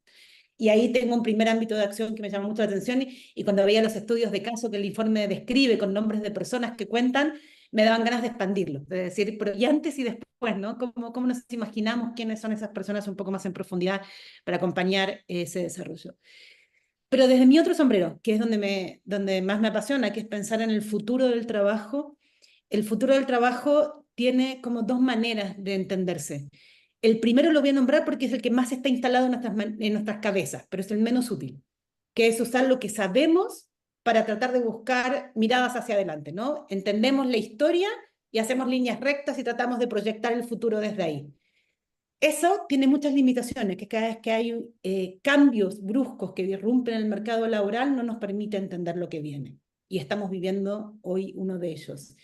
Y ahí tengo un primer ámbito de acción que me llama mucho la atención y cuando veía los estudios de caso que el informe describe con nombres de personas que cuentan, me daban ganas de expandirlo, de decir, pero y antes y después, ¿no? ¿Cómo nos imaginamos quiénes son esas personas un poco más en profundidad para acompañar ese desarrollo? Pero desde mi otro sombrero, que es donde más me apasiona, que es pensar en el futuro del trabajo, el futuro del trabajo tiene como dos maneras de entenderse. El primero lo voy a nombrar porque es el que más está instalado en nuestras cabezas, pero es el menos útil, que es usar lo que sabemos para tratar de buscar miradas hacia adelante, ¿no? Entendemos la historia y hacemos líneas rectas y tratamos de proyectar el futuro desde ahí. Eso tiene muchas limitaciones, que cada vez que hay cambios bruscos que irrumpen en el mercado laboral no nos permite entender lo que viene. Y estamos viviendo hoy uno de ellos.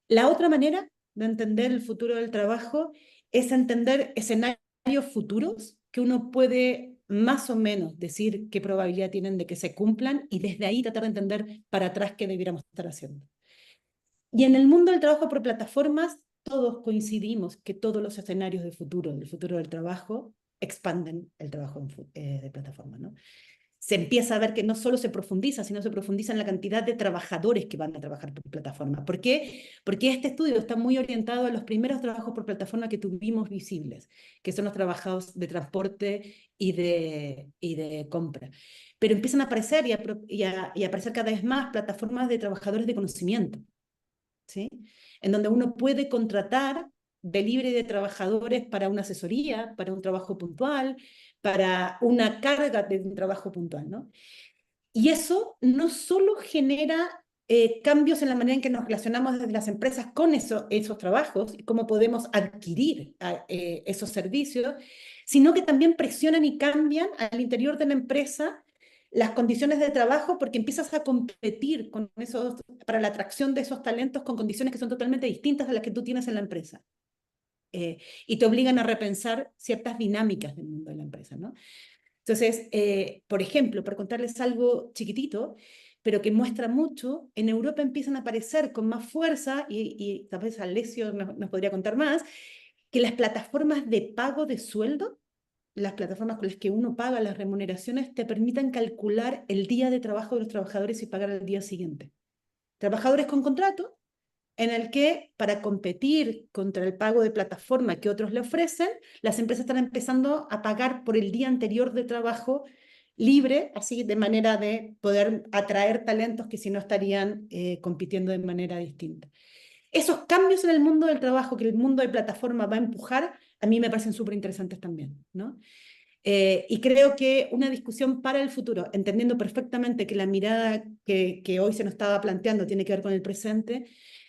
La otra manera de entender el futuro del trabajo es entender escenarios futuros que uno puede más o menos decir qué probabilidad tienen de que se cumplan y desde ahí tratar de entender para atrás qué debiéramos estar haciendo. Y en el mundo del trabajo por plataformas, todos coincidimos que todos los escenarios del futuro del trabajo, expanden el trabajo de plataforma, ¿no? se empieza a ver que no solo se profundiza, sino se profundiza en la cantidad de trabajadores que van a trabajar por plataforma. ¿Por qué? Porque este estudio está muy orientado a los primeros trabajos por plataforma que tuvimos visibles, que son los trabajos de transporte y de compra. Pero empiezan a aparecer y a aparecer cada vez más plataformas de trabajadores de conocimiento, ¿sí? En donde uno puede contratar delivery de trabajadores para una asesoría, para un trabajo puntual, para una carga de un trabajo puntual, ¿no? Y eso no solo genera cambios en la manera en que nos relacionamos desde las empresas con esos trabajos y cómo podemos adquirir esos servicios, sino que también presionan y cambian al interior de la empresa las condiciones de trabajo, porque empiezas a competir con para la atracción de esos talentos con condiciones que son totalmente distintas a las que tú tienes en la empresa. Y te obligan a repensar ciertas dinámicas del mundo de la empresa, ¿no? Entonces, por ejemplo, para contarles algo chiquitito, pero que muestra mucho, en Europa empiezan a aparecer con más fuerza, y tal vez Alessio nos podría contar más, que las plataformas de pago de sueldo, las plataformas con las que uno paga las remuneraciones, te permitan calcular el día de trabajo de los trabajadores y pagar al día siguiente. Trabajadores con contrato, en el que para competir contra el pago de plataforma que otros le ofrecen, las empresas están empezando a pagar por el día anterior de trabajo libre, así de manera de poder atraer talentos que si no estarían compitiendo de manera distinta. Esos cambios en el mundo del trabajo que el mundo de plataforma va a empujar, a mí me parecen súper interesantes también, ¿no? Y creo que una discusión para el futuro, entendiendo perfectamente que la mirada que hoy se nos estaba planteando tiene que ver con el presente,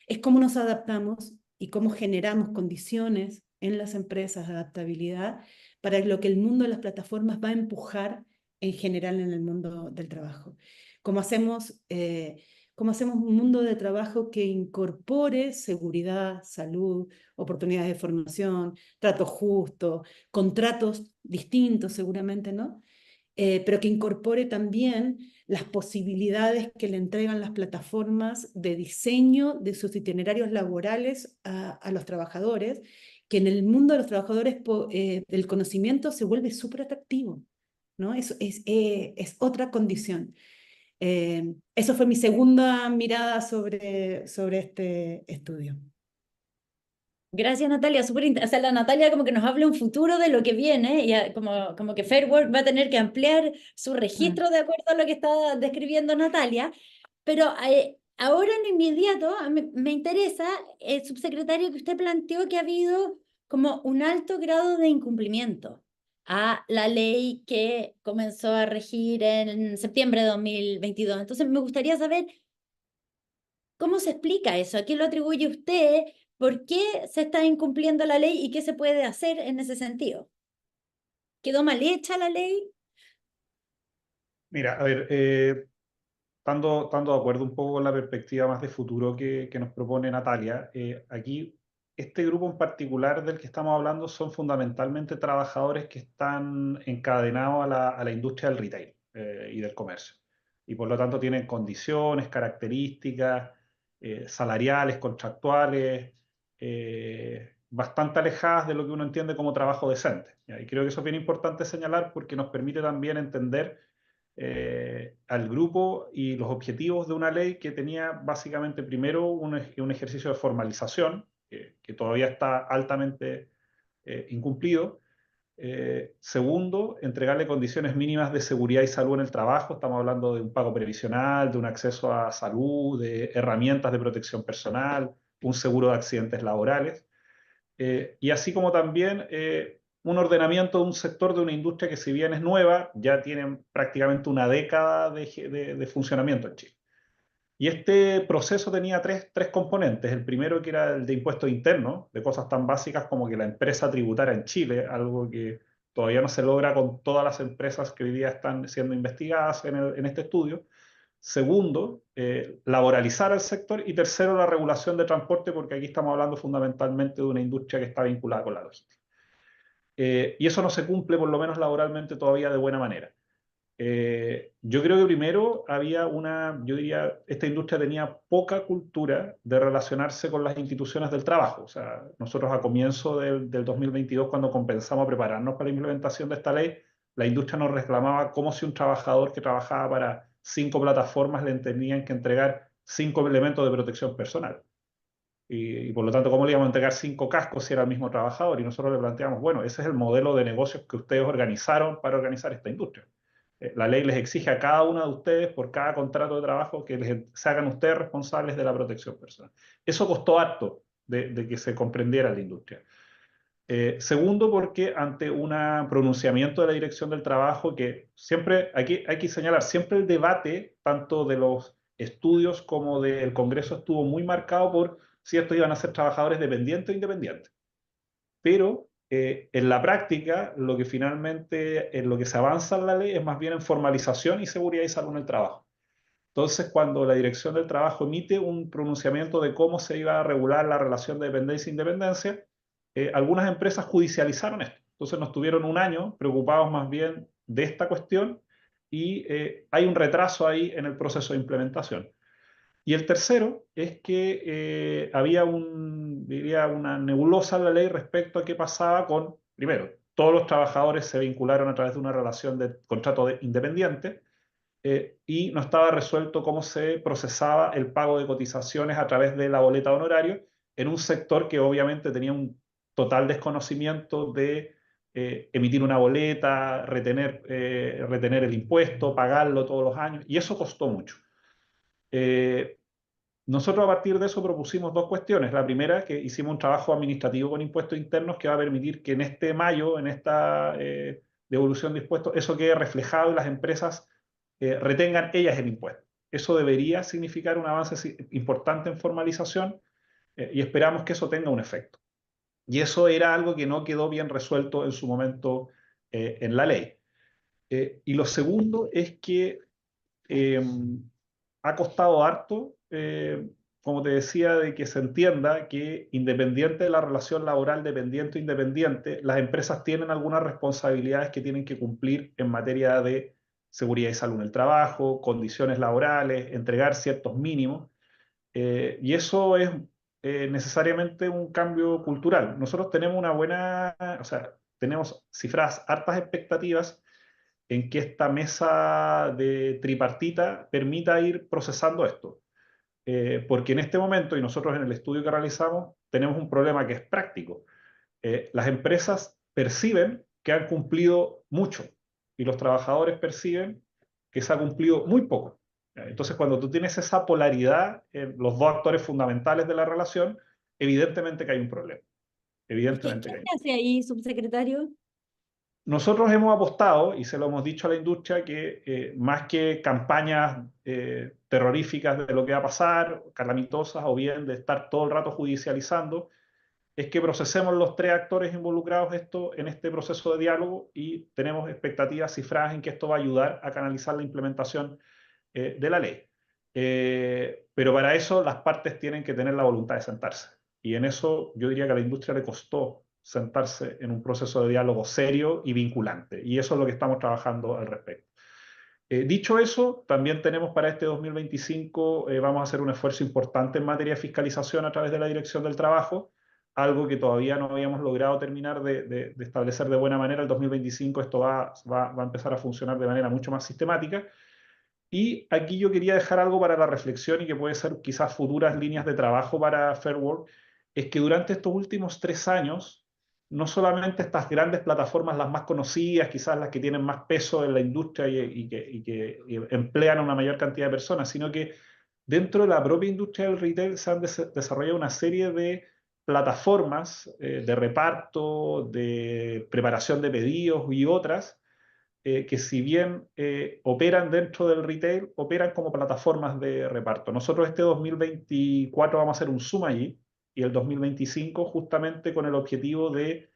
es cómo nos adaptamos y cómo generamos condiciones en las empresas de adaptabilidad para lo que el mundo de las plataformas va a empujar en general en el mundo del trabajo. Cómo hacemos un mundo de trabajo que incorpore seguridad, salud, oportunidades de formación, trato justo, contratos distintos seguramente, ¿no? Pero que incorpore también las posibilidades que le entregan las plataformas de diseño de sus itinerarios laborales a los trabajadores, que en el mundo de los trabajadores del conocimiento se vuelve súper atractivo, ¿no? Eso es otra condición. Eso fue mi segunda mirada sobre este estudio. Gracias, Natalia. O sea, la Natalia como que nos habla un futuro de lo que viene y como que Fair Work va a tener que ampliar su registro de acuerdo a lo que está describiendo Natalia. Pero ahora en lo inmediato me interesa, subsecretario, que usted planteó que ha habido como un alto grado de incumplimiento a la ley que comenzó a regir en septiembre de 2022. Entonces me gustaría saber cómo se explica eso, a qué lo atribuye usted, por qué se está incumpliendo la ley y qué se puede hacer en ese sentido. ¿Quedó mal hecha la ley? Mira, a ver, estando de acuerdo un poco con la perspectiva más de futuro que nos propone Natalia, aquí este grupo en particular del que estamos hablando son fundamentalmente trabajadores que están encadenados a la industria del retail y del comercio. Y por lo tanto tienen condiciones, características salariales, contractuales, bastante alejadas de lo que uno entiende como trabajo decente. Y creo que eso es bien importante señalar porque nos permite también entender al grupo y los objetivos de una ley que tenía básicamente primero un ejercicio de formalización, que todavía está altamente incumplido. Segundo, entregarle condiciones mínimas de seguridad y salud en el trabajo. Estamos hablando de un pago previsional, de un acceso a salud, de herramientas de protección personal, un seguro de accidentes laborales. Y así como también un ordenamiento de un sector de una industria que si bien es nueva, ya tiene prácticamente una década de funcionamiento en Chile. Y este proceso tenía tres componentes. El primero que era el de impuestos internos, de cosas tan básicas como que la empresa tributara en Chile, algo que todavía no se logra con todas las empresas que hoy día están siendo investigadas en este estudio. Segundo, laboralizar el sector. Y tercero, la regulación de transporte, porque aquí estamos hablando fundamentalmente de una industria que está vinculada con la logística. Y eso no se cumple, por lo menos laboralmente, todavía de buena manera. Yo creo que primero yo diría, esta industria tenía poca cultura de relacionarse con las instituciones del trabajo. O sea, nosotros a comienzo del 2022, cuando comenzamos a prepararnos para la implementación de esta ley, la industria nos reclamaba como si un trabajador que trabajaba para 5 plataformas le tenían que entregar 5 elementos de protección personal. Y por lo tanto, ¿cómo le íbamos a entregar 5 cascos si era el mismo trabajador? Y nosotros le planteamos, bueno, ese es el modelo de negocios que ustedes organizaron para organizar esta industria. La ley les exige a cada uno de ustedes, por cada contrato de trabajo, que se hagan ustedes responsables de la protección personal. Eso costó harto de que se comprendiera la industria. Segundo, porque ante un pronunciamiento de la Dirección del Trabajo, que siempre, aquí hay que señalar, siempre el debate, tanto de los estudios como del Congreso, estuvo muy marcado por si estos iban a ser trabajadores dependientes o independientes. Pero en la práctica, lo que finalmente, en lo que se avanza en la ley es más bien en formalización y seguridad y salud en el trabajo. Entonces, cuando la Dirección del Trabajo emite un pronunciamiento de cómo se iba a regular la relación de dependencia e independencia, algunas empresas judicializaron esto. Entonces nos tuvieron un año preocupados más bien de esta cuestión y hay un retraso ahí en el proceso de implementación. Y el tercero es que había diría, una nebulosa en la ley respecto a qué pasaba con, primero, todos los trabajadores se vincularon a través de una relación de contrato independiente, y no estaba resuelto cómo se procesaba el pago de cotizaciones a través de la boleta de honorario en un sector que obviamente tenía un total desconocimiento de emitir una boleta, retener el impuesto, pagarlo todos los años, y eso costó mucho. Nosotros a partir de eso propusimos dos cuestiones. La primera, que hicimos un trabajo administrativo con impuestos internos que va a permitir que en este mayo, en esta devolución de impuestos, eso quede reflejado y las empresas retengan ellas el impuesto. Eso debería significar un avance importante en formalización y esperamos que eso tenga un efecto. Y eso era algo que no quedó bien resuelto en su momento en la ley. Y lo segundo es que ha costado harto, como te decía, de que se entienda que independiente de la relación laboral dependiente o independiente, las empresas tienen algunas responsabilidades que tienen que cumplir en materia de seguridad y salud en el trabajo, condiciones laborales, entregar ciertos mínimos, y eso es necesariamente un cambio cultural. Nosotros tenemos o sea, tenemos cifras hartas expectativas en que esta mesa de tripartita permita ir procesando esto. Porque en este momento, y nosotros en el estudio que realizamos, tenemos un problema que es práctico. Las empresas perciben que han cumplido mucho y los trabajadores perciben que se ha cumplido muy poco. Entonces, cuando tú tienes esa polaridad en los dos actores fundamentales de la relación, evidentemente que hay un problema. Evidentemente que hay un ¿Qué hace ahí, subsecretario? Nosotros hemos apostado, y se lo hemos dicho a la industria, que más que campañas terroríficas de lo que va a pasar, calamitosas, o bien de estar todo el rato judicializando, es que procesemos los tres actores involucrados en este proceso de diálogo y tenemos expectativas cifradas en que esto va a ayudar a canalizar la implementación de la ley. Pero para eso las partes tienen que tener la voluntad de sentarse. Y en eso yo diría que a la industria le costó sentarse en un proceso de diálogo serio y vinculante. Y eso es lo que estamos trabajando al respecto. Dicho eso, también tenemos para este 2025, vamos a hacer un esfuerzo importante en materia de fiscalización a través de la Dirección del Trabajo, algo que todavía no habíamos logrado terminar de establecer de buena manera. El 2025 esto va a empezar a funcionar de manera mucho más sistemática. Y aquí yo quería dejar algo para la reflexión y que puede ser quizás futuras líneas de trabajo para Fair Work, es que durante estos últimos 3 años, no solamente estas grandes plataformas, las más conocidas, quizás las que tienen más peso en la industria y que emplean a una mayor cantidad de personas, sino que dentro de la propia industria del retail se han desarrollado una serie de plataformas de reparto, de preparación de pedidos y otras, que si bien operan dentro del retail, operan como plataformas de reparto. Nosotros este 2024 vamos a hacer un zoom allí y el 2025 justamente con el objetivo de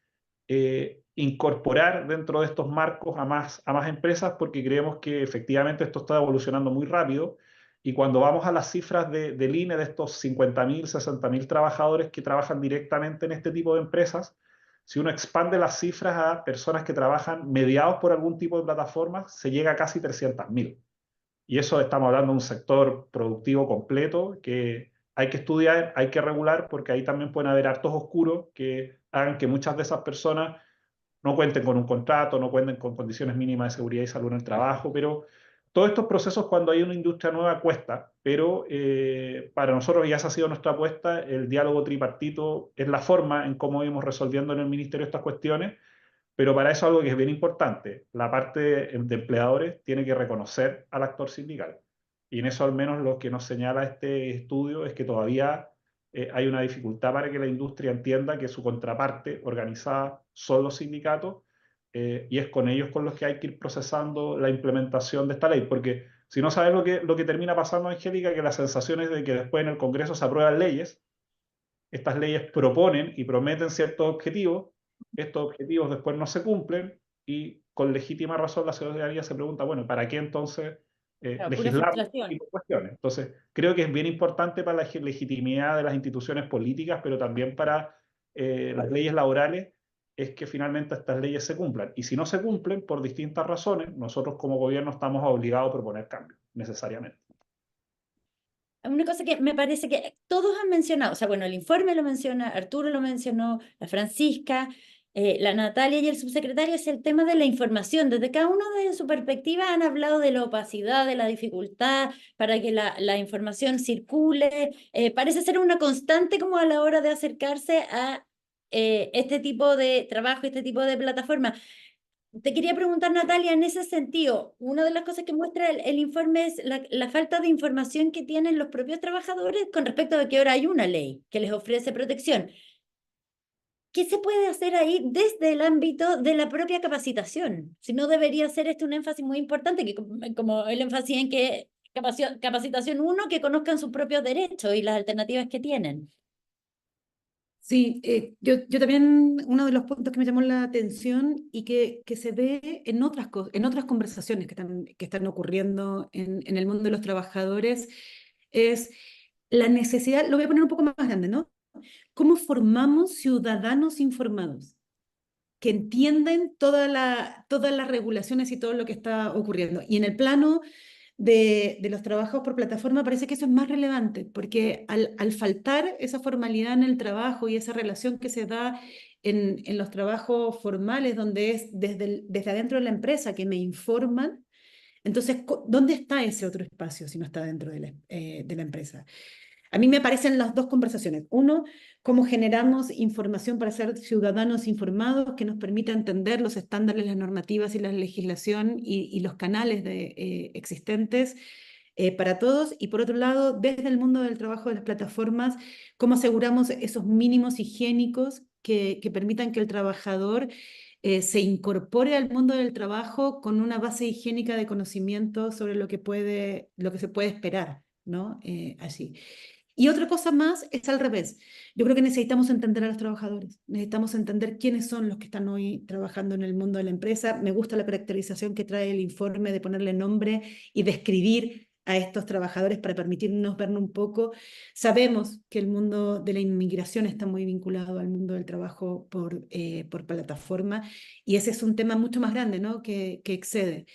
incorporar dentro de estos marcos a más empresas porque creemos que efectivamente esto está evolucionando muy rápido y cuando vamos a las cifras del INE de estos 50.000, 60.000 trabajadores que trabajan directamente en este tipo de empresas, si uno expande las cifras a personas que trabajan mediados por algún tipo de plataforma, se llega a casi 300.000. Y eso estamos hablando de un sector productivo completo que hay que estudiar, hay que regular, porque ahí también pueden haber hartos oscuros que hagan que muchas de esas personas no cuenten con un contrato, no cuenten con condiciones mínimas de seguridad y salud en el trabajo, pero todos estos procesos cuando hay una industria nueva cuesta, pero para nosotros, ya esa ha sido nuestra apuesta, el diálogo tripartito es la forma en cómo íbamos resolviendo en el Ministerio estas cuestiones, pero para eso algo que es bien importante, la parte de empleadores tiene que reconocer al actor sindical. Y en eso al menos lo que nos señala este estudio es que todavía hay una dificultad para que la industria entienda que su contraparte organizada son los sindicatos, y es con ellos con los que hay que ir procesando la implementación de esta ley, porque si no sabes lo que termina pasando, Angélica, que la sensación es de que después en el Congreso se aprueban leyes, estas leyes proponen y prometen ciertos objetivos, estos objetivos después no se cumplen y con legítima razón la ciudadanía se pregunta, bueno, ¿para qué entonces Claro, pura legislar este frustración. tipo de cuestiones? Entonces, creo que es bien importante para la legitimidad de las instituciones políticas, pero también para las leyes laborales, es que finalmente estas leyes se cumplan. Y si no se cumplen, por distintas razones, nosotros como gobierno estamos obligados a proponer cambios, necesariamente. Una cosa que me parece que todos han mencionado, o sea, bueno, el informe lo menciona, Arturo lo mencionó, la Francisca, la Natalia y el subsecretario, es el tema de la información. Desde cada uno de su perspectiva han hablado de la opacidad, de la dificultad para que la información circule. Parece ser una constante como a la hora de acercarse a este tipo de trabajo, este tipo de plataforma. Te quería preguntar, Natalia, en ese sentido, una de las cosas que muestra el informe es la falta de información que tienen los propios trabajadores con respecto a que ahora hay una ley que les ofrece protección. ¿Qué se puede hacer ahí desde el ámbito de la propia capacitación? Si no debería ser este un énfasis muy importante, que como el énfasis en que capacitación uno, que conozcan sus propios derechos y las alternativas que tienen. Sí, yo también, uno de los puntos que me llamó la atención y que se ve en en otras conversaciones que están ocurriendo en el mundo de los trabajadores es la necesidad, lo voy a poner un poco más grande, ¿no? ¿Cómo formamos ciudadanos informados que entienden todas las regulaciones y todo lo que está ocurriendo? Y en el plano de los trabajos por plataforma parece que eso es más relevante, porque al faltar esa formalidad en el trabajo y esa relación que se da en los trabajos formales, donde es desde adentro de la empresa que me informan, entonces, ¿dónde está ese otro espacio si no está dentro de la empresa? A mí me aparecen las dos conversaciones. Uno, cómo generamos información para ser ciudadanos informados que nos permita entender los estándares, las normativas y la legislación y los canales existentes para todos. Y por otro lado, desde el mundo del trabajo de las plataformas, cómo aseguramos esos mínimos higiénicos que permitan que el trabajador se incorpore al mundo del trabajo con una base higiénica de conocimiento sobre lo que se puede esperar, ¿no? Así. Y otra cosa más es al revés. Yo creo que necesitamos entender a los trabajadores, necesitamos entender quiénes son los que están hoy trabajando en el mundo de la empresa. Me gusta la caracterización que trae el informe de ponerle nombre y describir a estos trabajadores para permitirnos vernos un poco. Sabemos que el mundo de la inmigración está muy vinculado al mundo del trabajo por plataforma y ese es un tema mucho más grande, ¿no? que excede.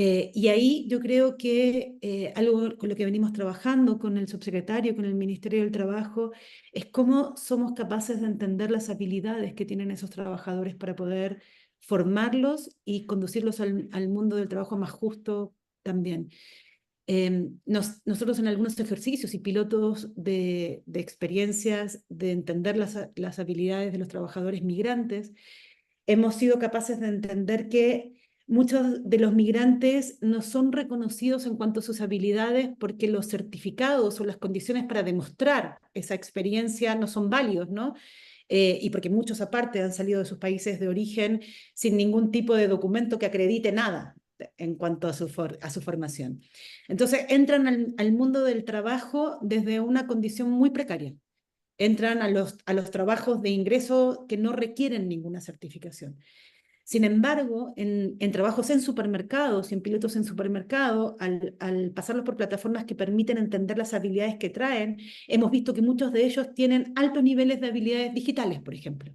Y ahí yo creo que algo con lo que venimos trabajando con el subsecretario, con el Ministerio del Trabajo, es cómo somos capaces de entender las habilidades que tienen esos trabajadores para poder formarlos y conducirlos al mundo del trabajo más justo también. Nosotros en algunos ejercicios y pilotos de experiencias de entender las habilidades de los trabajadores migrantes, hemos sido capaces de entender que muchos de los migrantes no son reconocidos en cuanto a sus habilidades porque los certificados o las condiciones para demostrar esa experiencia no son válidos, ¿no? Y porque muchos aparte han salido de sus países de origen sin ningún tipo de documento que acredite nada en cuanto a su formación. Entonces entran al mundo del trabajo desde una condición muy precaria. Entran a los trabajos de ingreso que no requieren ninguna certificación. Sin embargo, en trabajos en supermercados y en pilotos en supermercado, al pasarlos por plataformas que permiten entender las habilidades que traen, hemos visto que muchos de ellos tienen altos niveles de habilidades digitales, por ejemplo.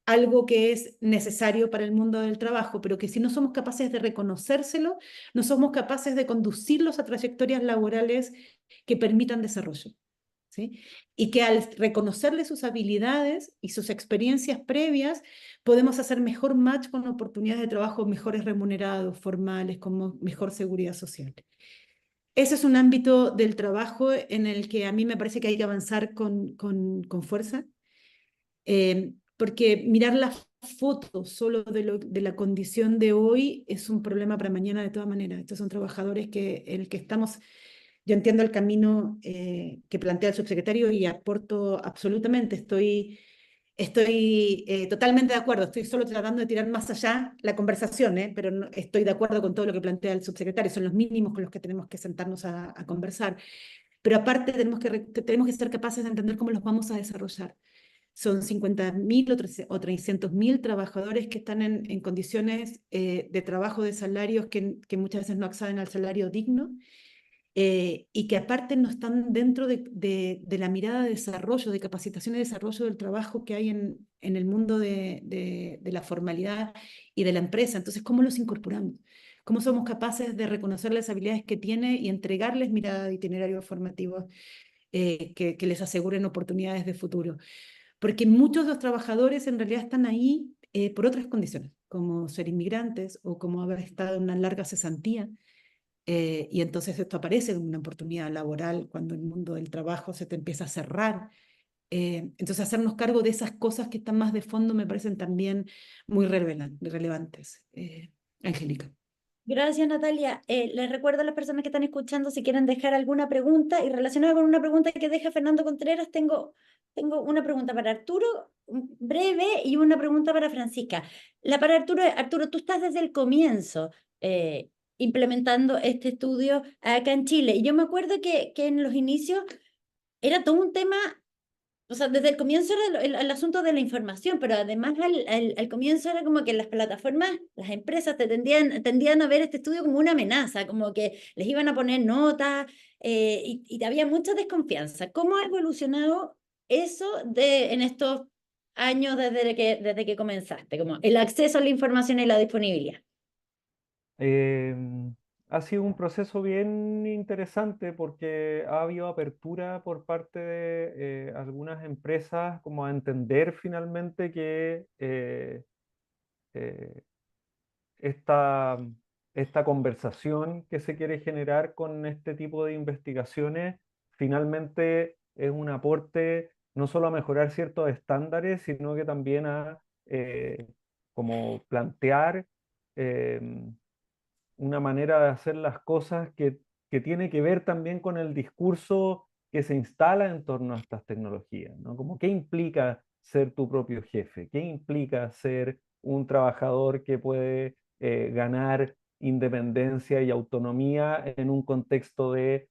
Algo que es necesario para el mundo del trabajo, pero que si no somos capaces de reconocérselo, no somos capaces de conducirlos a trayectorias laborales que permitan desarrollo. ¿sí? Y que al reconocerle sus habilidades y sus experiencias previas, podemos hacer mejor match con oportunidades de trabajo mejores remunerados, formales, con mejor seguridad social. Ese es un ámbito del trabajo en el que a mí me parece que hay que avanzar con fuerza, porque mirar las fotos solo de la condición de hoy es un problema para mañana de todas maneras. Estos son trabajadores en el que estamos. Yo entiendo el camino que plantea el subsecretario y aporto absolutamente. Estoy totalmente de acuerdo. Estoy solo tratando de tirar más allá la conversación, pero no, estoy de acuerdo con todo lo que plantea el subsecretario. Son los mínimos con los que tenemos que sentarnos a conversar. Pero aparte tenemos que ser capaces de entender cómo los vamos a desarrollar. Son 50.000 o 300.000 trabajadores que están en condiciones de trabajo, de salarios que muchas veces no acceden al salario digno. Y que aparte no están dentro de la mirada de desarrollo, de capacitación y desarrollo del trabajo que hay en el mundo de la formalidad y de la empresa. Entonces, ¿cómo los incorporamos? ¿Cómo somos capaces de reconocer las habilidades que tiene y entregarles mirada de itinerario formativo que les aseguren oportunidades de futuro? Porque muchos de los trabajadores en realidad están ahí por otras condiciones, como ser inmigrantes o como haber estado en una larga cesantía. Y entonces esto aparece como una oportunidad laboral cuando el mundo del trabajo se te empieza a cerrar. Entonces hacernos cargo de esas cosas que están más de fondo me parecen también muy relevantes. Angélica. Gracias, Natalia. Les recuerdo a las personas que están escuchando si quieren dejar alguna pregunta y relacionada con una pregunta que deja Fernando Contreras, tengo una pregunta para Arturo, breve, y una pregunta para Francisca. La para Arturo, Arturo, tú estás desde el comienzo implementando este estudio acá en Chile. Y yo me acuerdo que en los inicios era todo un tema. O sea, desde el comienzo era el asunto de la información, pero además al comienzo era como que las plataformas, las empresas tendían a ver este estudio como una amenaza, como que les iban a poner notas y había mucha desconfianza. ¿Cómo ha evolucionado eso en estos años desde que comenzaste? Como el acceso a la información y la disponibilidad. Ha sido un proceso bien interesante porque ha habido apertura por parte de algunas empresas como a entender finalmente que eh, esta, esta conversación que se quiere generar con este tipo de investigaciones finalmente es un aporte no solo a mejorar ciertos estándares, sino que también a como plantear una manera de hacer las cosas que tiene que ver también con el discurso que se instala en torno a estas tecnologías, ¿no? Como qué implica ser tu propio jefe, qué implica ser un trabajador que puede ganar independencia y autonomía en un contexto de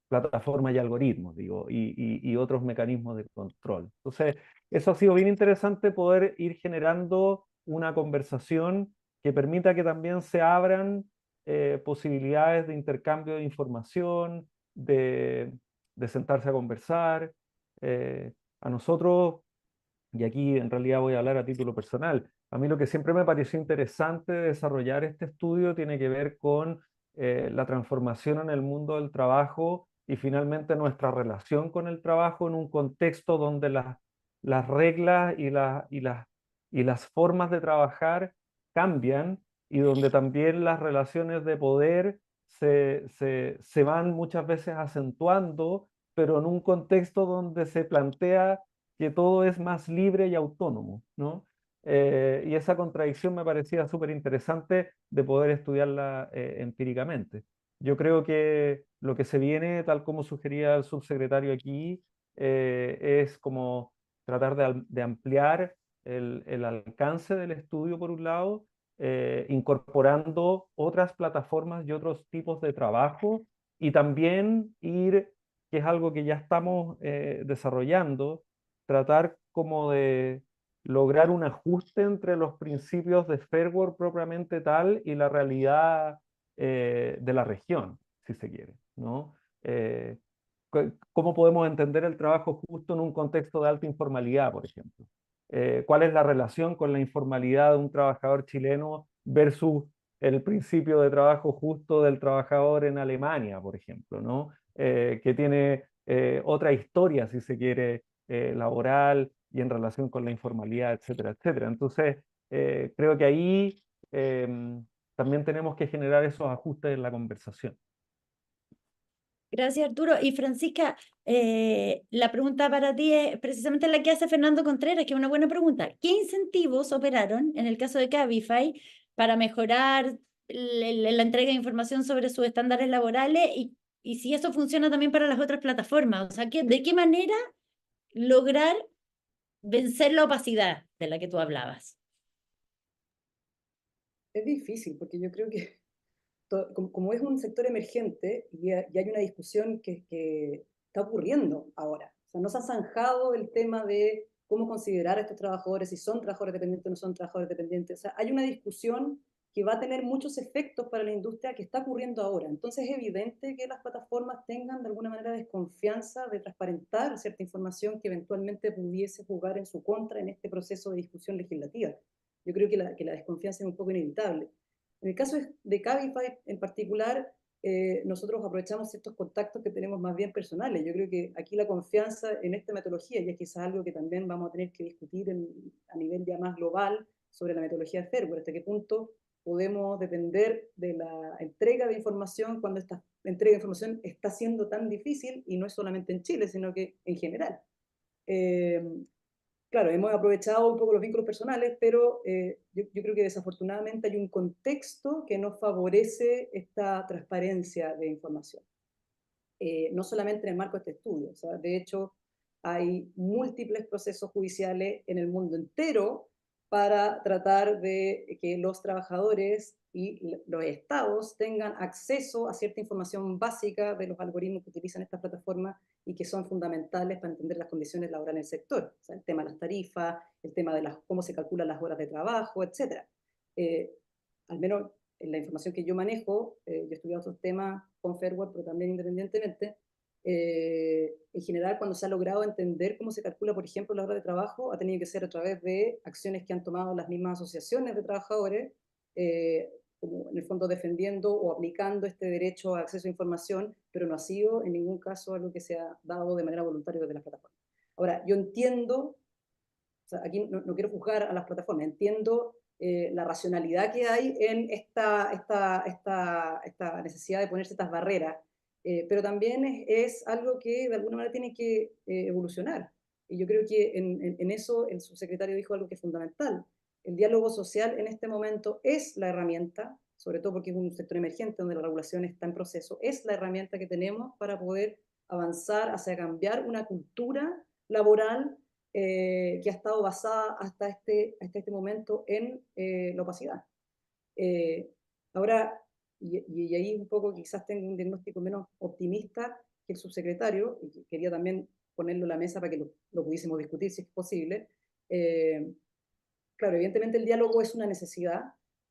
plataformas y algoritmos, digo, y otros mecanismos de control. Entonces, eso ha sido bien interesante poder ir generando una conversación que permita que también se abran posibilidades de intercambio de información, de sentarse a conversar. A nosotros, y aquí en realidad voy a hablar a título personal, a mí lo que siempre me pareció interesante de desarrollar este estudio tiene que ver con la transformación en el mundo del trabajo y finalmente nuestra relación con el trabajo en un contexto donde las reglas y las formas de trabajar cambian y donde también las relaciones de poder se van muchas veces acentuando, pero en un contexto donde se plantea que todo es más libre y autónomo, ¿no? Y esa contradicción me parecía súper interesante de poder estudiarla empíricamente. Yo creo que lo que se viene, tal como sugería el subsecretario aquí, es como tratar de ampliar el alcance del estudio, por un lado, incorporando otras plataformas y otros tipos de trabajo, y también ir, que es algo que ya estamos desarrollando, tratar como de lograr un ajuste entre los principios de Fair Work propiamente tal y la realidad de la región, si se quiere, ¿no? ¿Cómo podemos entender el trabajo justo en un contexto de alta informalidad, por ejemplo? ¿Cuál es la relación con la informalidad de un trabajador chileno versus el principio de trabajo justo del trabajador en Alemania, por ejemplo, ¿no? Que tiene otra historia, si se quiere, laboral y en relación con la informalidad, etcétera, etcétera. Entonces, creo que ahí también tenemos que generar esos ajustes en la conversación. Gracias, Arturo. Y Francisca, la pregunta para ti es precisamente la que hace Fernando Contreras, que es una buena pregunta. ¿Qué incentivos operaron en el caso de Cabify para mejorar la entrega de información sobre sus estándares laborales y si eso funciona también para las otras plataformas? O sea, ¿de qué manera lograr vencer la opacidad de la que tú hablabas? Es difícil, porque yo creo que como es un sector emergente y hay una discusión que está ocurriendo ahora. O sea, no se ha zanjado el tema de cómo considerar a estos trabajadores, si son trabajadores dependientes o no son trabajadores dependientes. O sea, hay una discusión que va a tener muchos efectos para la industria que está ocurriendo ahora. Entonces es evidente que las plataformas tengan de alguna manera desconfianza de transparentar cierta información que eventualmente pudiese jugar en su contra en este proceso de discusión legislativa. Yo creo que la desconfianza es un poco inevitable. En el caso de Cabify en particular, nosotros aprovechamos ciertos contactos que tenemos más bien personales. Yo creo que aquí la confianza en esta metodología, y es quizás algo que también vamos a tener que discutir a nivel ya más global sobre la metodología de Fairware, hasta qué punto podemos depender de la entrega de información cuando esta entrega de información está siendo tan difícil, y no es solamente en Chile, sino que en general. Claro, hemos aprovechado un poco los vínculos personales, pero yo creo que desafortunadamente hay un contexto que no favorece esta transparencia de información. No solamente en el marco de este estudio, o sea, de hecho hay múltiples procesos judiciales en el mundo entero para tratar de que los trabajadores y los estados tengan acceso a cierta información básica de los algoritmos que utilizan estas plataformas y que son fundamentales para entender las condiciones laborales en el sector. O sea, el tema de las tarifas, el tema de cómo se calculan las horas de trabajo, etc. Al menos en la información que yo manejo, yo he estudiado otros temas con Fairware, pero también independientemente, en general cuando se ha logrado entender cómo se calcula, por ejemplo, la hora de trabajo, ha tenido que ser a través de acciones que han tomado las mismas asociaciones de trabajadores, como en el fondo defendiendo o aplicando este derecho a acceso a información, pero no ha sido en ningún caso algo que se ha dado de manera voluntaria desde las plataformas. Ahora, yo entiendo, o sea, aquí no quiero juzgar a las plataformas, entiendo la racionalidad que hay en esta necesidad de ponerse estas barreras, pero también es algo que de alguna manera tiene que evolucionar. Y yo creo que en eso el subsecretario dijo algo que es fundamental. El diálogo social en este momento es la herramienta, sobre todo porque es un sector emergente donde la regulación está en proceso, es la herramienta que tenemos para poder avanzar hacia cambiar una cultura laboral que ha estado basada hasta este momento en la opacidad. Ahora, y ahí un poco quizás tengo un diagnóstico menos optimista que el subsecretario, y quería también ponerlo en la mesa para que lo pudiésemos discutir si es posible. Claro, evidentemente el diálogo es una necesidad,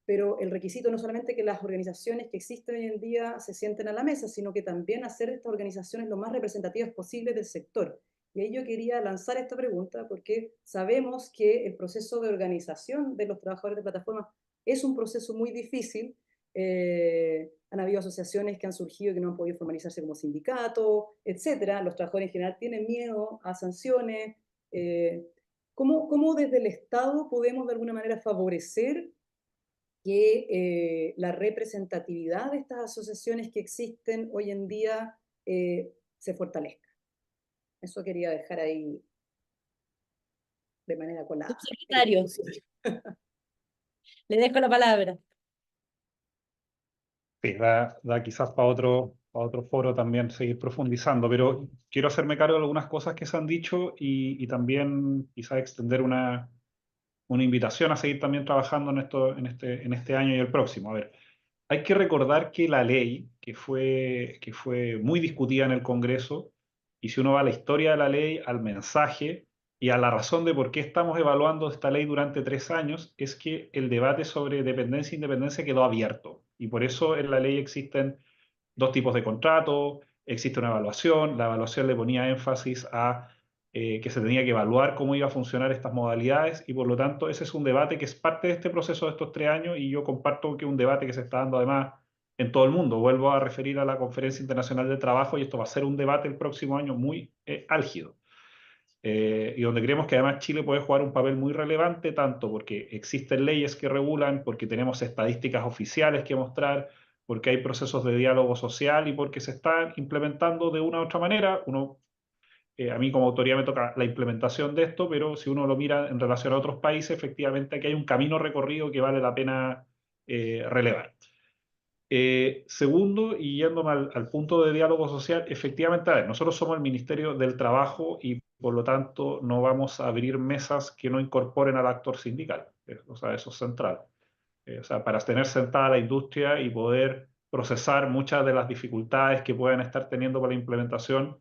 pero el requisito no solamente que las organizaciones que existen hoy en día se sienten a la mesa, sino que también hacer estas organizaciones lo más representativas posible del sector. Y ahí yo quería lanzar esta pregunta porque sabemos que el proceso de organización de los trabajadores de plataformas es un proceso muy difícil. Han habido asociaciones que han surgido que no han podido formalizarse como sindicato, etc. Los trabajadores en general tienen miedo a sanciones. ¿Cómo desde el Estado podemos de alguna manera favorecer que la representatividad de estas asociaciones que existen hoy en día se fortalezca? Eso quería dejar ahí de manera colada. Subsecretario, le dejo la palabra. Sí, da quizás para otro foro también seguir profundizando, pero quiero hacerme cargo de algunas cosas que se han dicho y también quizás extender una invitación a seguir también trabajando en este año y el próximo. A ver, hay que recordar que la ley, que fue muy discutida en el Congreso, y si uno va a la historia de la ley, al mensaje y a la razón de por qué estamos evaluando esta ley durante 3 años, es que el debate sobre dependencia e independencia quedó abierto. Y por eso en la ley existen 2 tipos de contrato, existe una evaluación, la evaluación le ponía énfasis a que se tenía que evaluar cómo iba a funcionar estas modalidades y por lo tanto ese es un debate que es parte de este proceso de estos 3 años y yo comparto que es un debate que se está dando además en todo el mundo. Vuelvo a referir a la Conferencia Internacional del Trabajo y esto va a ser un debate el próximo año muy álgido. Y donde creemos que además Chile puede jugar un papel muy relevante, tanto porque existen leyes que regulan, porque tenemos estadísticas oficiales que mostrar, porque hay procesos de diálogo social y porque se están implementando de una u otra manera. A mí como autoridad me toca la implementación de esto, pero si uno lo mira en relación a otros países, efectivamente aquí hay un camino recorrido que vale la pena relevar. Segundo, y yéndome al punto de diálogo social, efectivamente, a ver, nosotros somos el Ministerio del Trabajo y por lo tanto no vamos a abrir mesas que no incorporen al actor sindical. O sea, eso es central. O sea, para tener sentada la industria y poder procesar muchas de las dificultades que puedan estar teniendo para la implementación,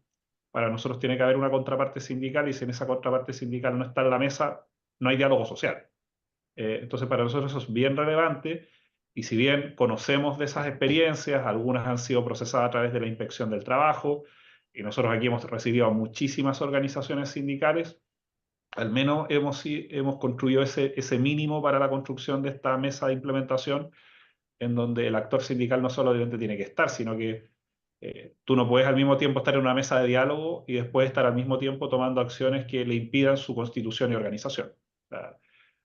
para nosotros tiene que haber una contraparte sindical y si en esa contraparte sindical no está en la mesa, no hay diálogo social. Entonces, para nosotros eso es bien relevante y si bien conocemos de esas experiencias, algunas han sido procesadas a través de la Inspección del Trabajo y nosotros aquí hemos recibido a muchísimas organizaciones sindicales, al menos hemos construido ese mínimo para la construcción de esta mesa de implementación en donde el actor sindical no solamente tiene que estar, sino que tú no puedes al mismo tiempo estar en una mesa de diálogo y después estar al mismo tiempo tomando acciones que le impidan su constitución y organización. O sea,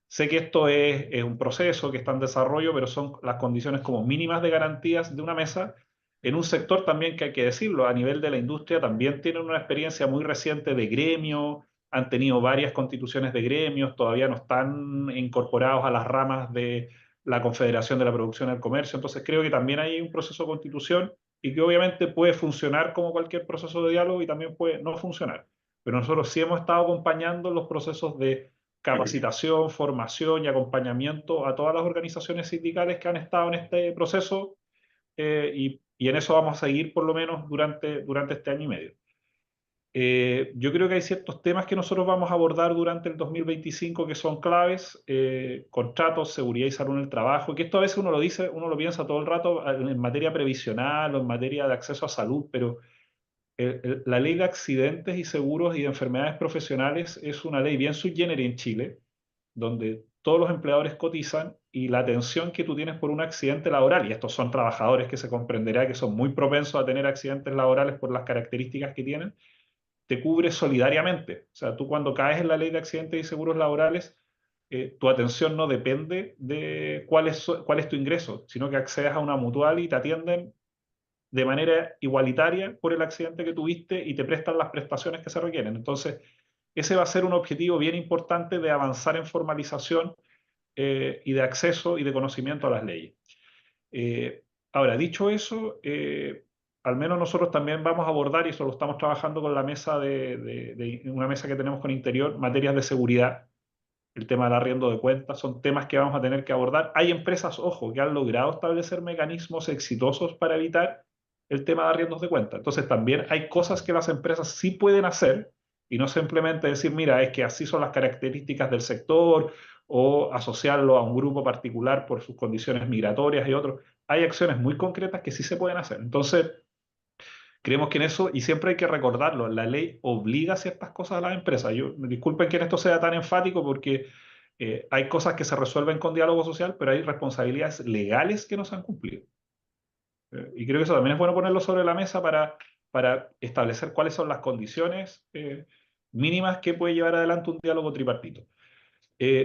sé que esto es un proceso que está en desarrollo, pero son las condiciones como mínimas de garantías de una mesa en un sector también que hay que decirlo, a nivel de la industria también tienen una experiencia muy reciente de gremio, han tenido varias constituciones de gremios, todavía no están incorporados a las ramas de la Confederación de la Producción y el Comercio, entonces creo que también hay un proceso de constitución y que obviamente puede funcionar como cualquier proceso de diálogo y también puede no funcionar. Pero nosotros sí hemos estado acompañando los procesos de capacitación, formación y acompañamiento a todas las organizaciones sindicales que han estado en este proceso y en eso vamos a seguir por lo menos durante este año y medio. Yo creo que hay ciertos temas que nosotros vamos a abordar durante el 2025 que son claves, contratos, seguridad y salud en el trabajo, que esto a veces uno lo dice, uno lo piensa todo el rato en materia previsional o en materia de acceso a salud, pero la ley de accidentes y seguros y de enfermedades profesionales es una ley bien sui generis en Chile, donde todos los empleadores cotizan y la atención que tú tienes por un accidente laboral, y estos son trabajadores que se comprenderá que son muy propensos a tener accidentes laborales por las características que tienen, te cubre solidariamente. O sea, tú cuando caes en la ley de accidentes y seguros laborales, tu atención no depende de cuál es tu ingreso, sino que accedes a una mutual y te atienden de manera igualitaria por el accidente que tuviste y te prestan las prestaciones que se requieren. Entonces, ese va a ser un objetivo bien importante de avanzar en formalización y de acceso y de conocimiento a las leyes. Ahora, dicho eso, al menos nosotros también vamos a abordar, y eso lo estamos trabajando con la mesa de una mesa que tenemos con Interior, materias de seguridad, el tema del arriendo de cuentas, son temas que vamos a tener que abordar. Hay empresas, ojo, que han logrado establecer mecanismos exitosos para evitar el tema de arriendos de cuentas. Entonces también hay cosas que las empresas sí pueden hacer y no simplemente decir, mira, es que así son las características del sector o asociarlo a un grupo particular por sus condiciones migratorias y otros. Hay acciones muy concretas que sí se pueden hacer. Entonces, creemos que en eso, y siempre hay que recordarlo, la ley obliga a ciertas cosas a las empresas. Disculpen que en esto sea tan enfático porque hay cosas que se resuelven con diálogo social, pero hay responsabilidades legales que no se han cumplido. Y creo que eso también es bueno ponerlo sobre la mesa para establecer cuáles son las condiciones mínimas que puede llevar adelante un diálogo tripartito.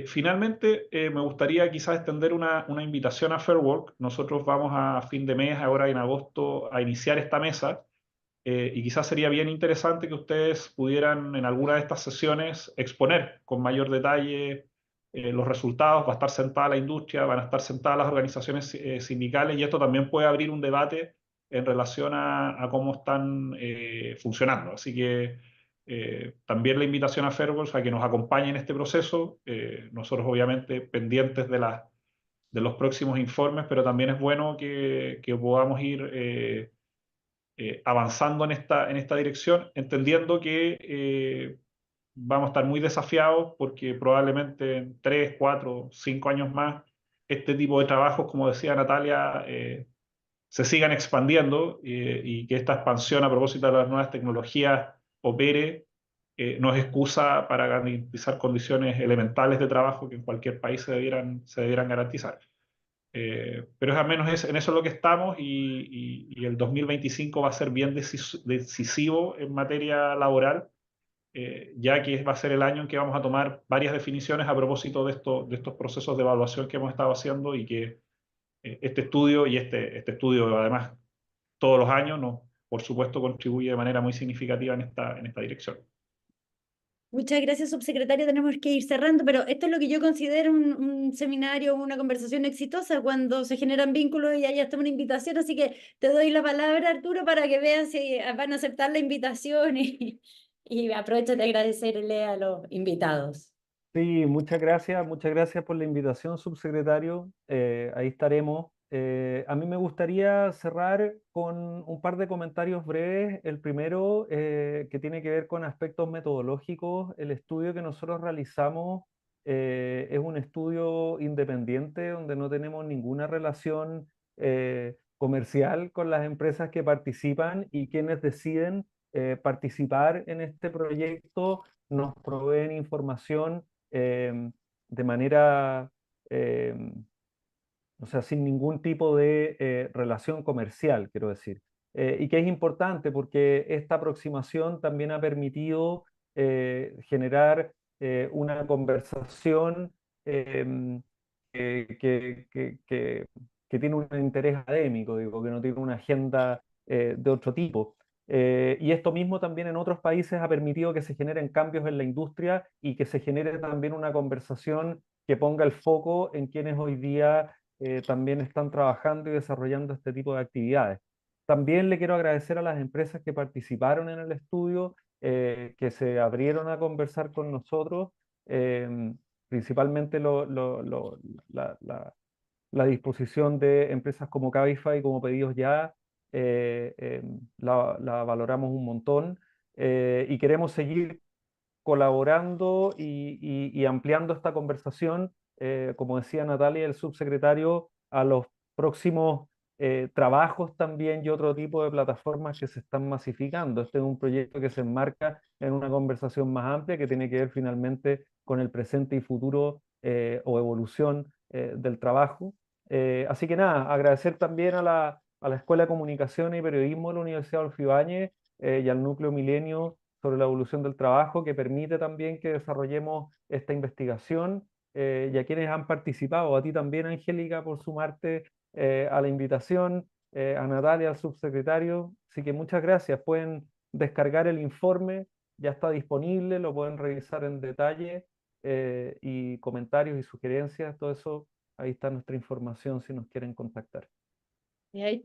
Finalmente, me gustaría quizás extender una invitación a Fair Work. Nosotros vamos a fin de mes, ahora en agosto, a iniciar esta mesa. Y quizás sería bien interesante que ustedes pudieran en alguna de estas sesiones exponer con mayor detalle los resultados. Va a estar sentada la industria, van a estar sentadas las organizaciones sindicales y esto también puede abrir un debate en relación a cómo están funcionando. Así que también la invitación a Fairworks a que nos acompañe en este proceso. Nosotros obviamente pendientes de los próximos informes, pero también es bueno que podamos ir avanzando en esta dirección, entendiendo que vamos a estar muy desafiados porque probablemente en 3, 4, 5 años más este tipo de trabajos, como decía Natalia, se sigan expandiendo y que esta expansión a propósito de las nuevas tecnologías opere, no es excusa para garantizar condiciones elementales de trabajo que en cualquier país se debieran garantizar. pero es al menos en eso es lo que estamos y el 2025 va a ser bien decisivo en materia laboral, ya que va a ser el año en que vamos a tomar varias definiciones a propósito de estos procesos de evaluación que hemos estado haciendo y que este estudio y este estudio además todos los años por supuesto contribuye de manera muy significativa en esta dirección. Muchas gracias, subsecretario. Tenemos que ir cerrando, pero esto es lo que yo considero un seminario, una conversación exitosa, cuando se generan vínculos y hay hasta una invitación. Así que te doy la palabra, Arturo, para que vean si van a aceptar la invitación y aprovecho de agradecerle a los invitados. Sí, muchas gracias por la invitación, subsecretario. Ahí estaremos. A mí me gustaría cerrar con un par de comentarios breves. El primero, que tiene que ver con aspectos metodológicos. El estudio que nosotros realizamos es un estudio independiente donde no tenemos ninguna relación comercial con las empresas que participan, y quienes deciden participar en este proyecto nos proveen información de manera, o sea, sin ningún tipo de relación comercial, quiero decir. Y que es importante porque esta aproximación también ha permitido generar una conversación que tiene un interés académico, digo, que no tiene una agenda de otro tipo. Y esto mismo también en otros países ha permitido que se generen cambios en la industria y que se genere también una conversación que ponga el foco en quienes hoy día también están trabajando y desarrollando este tipo de actividades. También le quiero agradecer a las empresas que participaron en el estudio, que se abrieron a conversar con nosotros, principalmente la disposición de empresas como Cabify, como Pedidos Ya, la valoramos un montón, y queremos seguir colaborando y ampliando esta conversación, como decía Natalia, el subsecretario, a los próximos trabajos también y otro tipo de plataformas que se están masificando. Este es un proyecto que se enmarca en una conversación más amplia que tiene que ver finalmente con el presente y futuro o evolución del trabajo. Así que nada, agradecer también a la Escuela de Comunicación y Periodismo de la Universidad Adolfo Ibáñez y al Núcleo Milenio sobre la evolución del trabajo, que permite también que desarrollemos esta investigación, y a quienes han participado, a ti también, Angélica, por sumarte a la invitación, a Natalia, al subsecretario. Así que muchas gracias. Pueden descargar el informe, ya está disponible, lo pueden revisar en detalle, y comentarios y sugerencias, todo eso, ahí está nuestra información si nos quieren contactar. Y ahí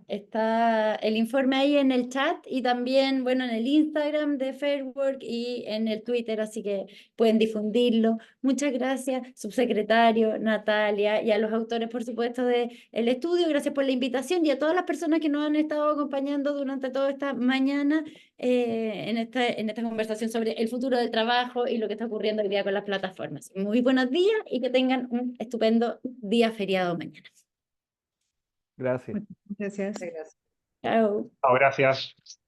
está el informe ahí en el chat y también, bueno, en el Instagram de Fairwork y en el Twitter, así que pueden difundirlo. Muchas gracias, subsecretario, Natalia, y a los autores, por supuesto, del estudio. Gracias por la invitación y a todas las personas que nos han estado acompañando durante toda esta mañana en esta conversación sobre el futuro del trabajo y lo que está ocurriendo hoy día con las plataformas. Muy buenos días y que tengan un estupendo día feriado mañana. Gracias. Gracias. Muchas gracias. Chao. Gracias.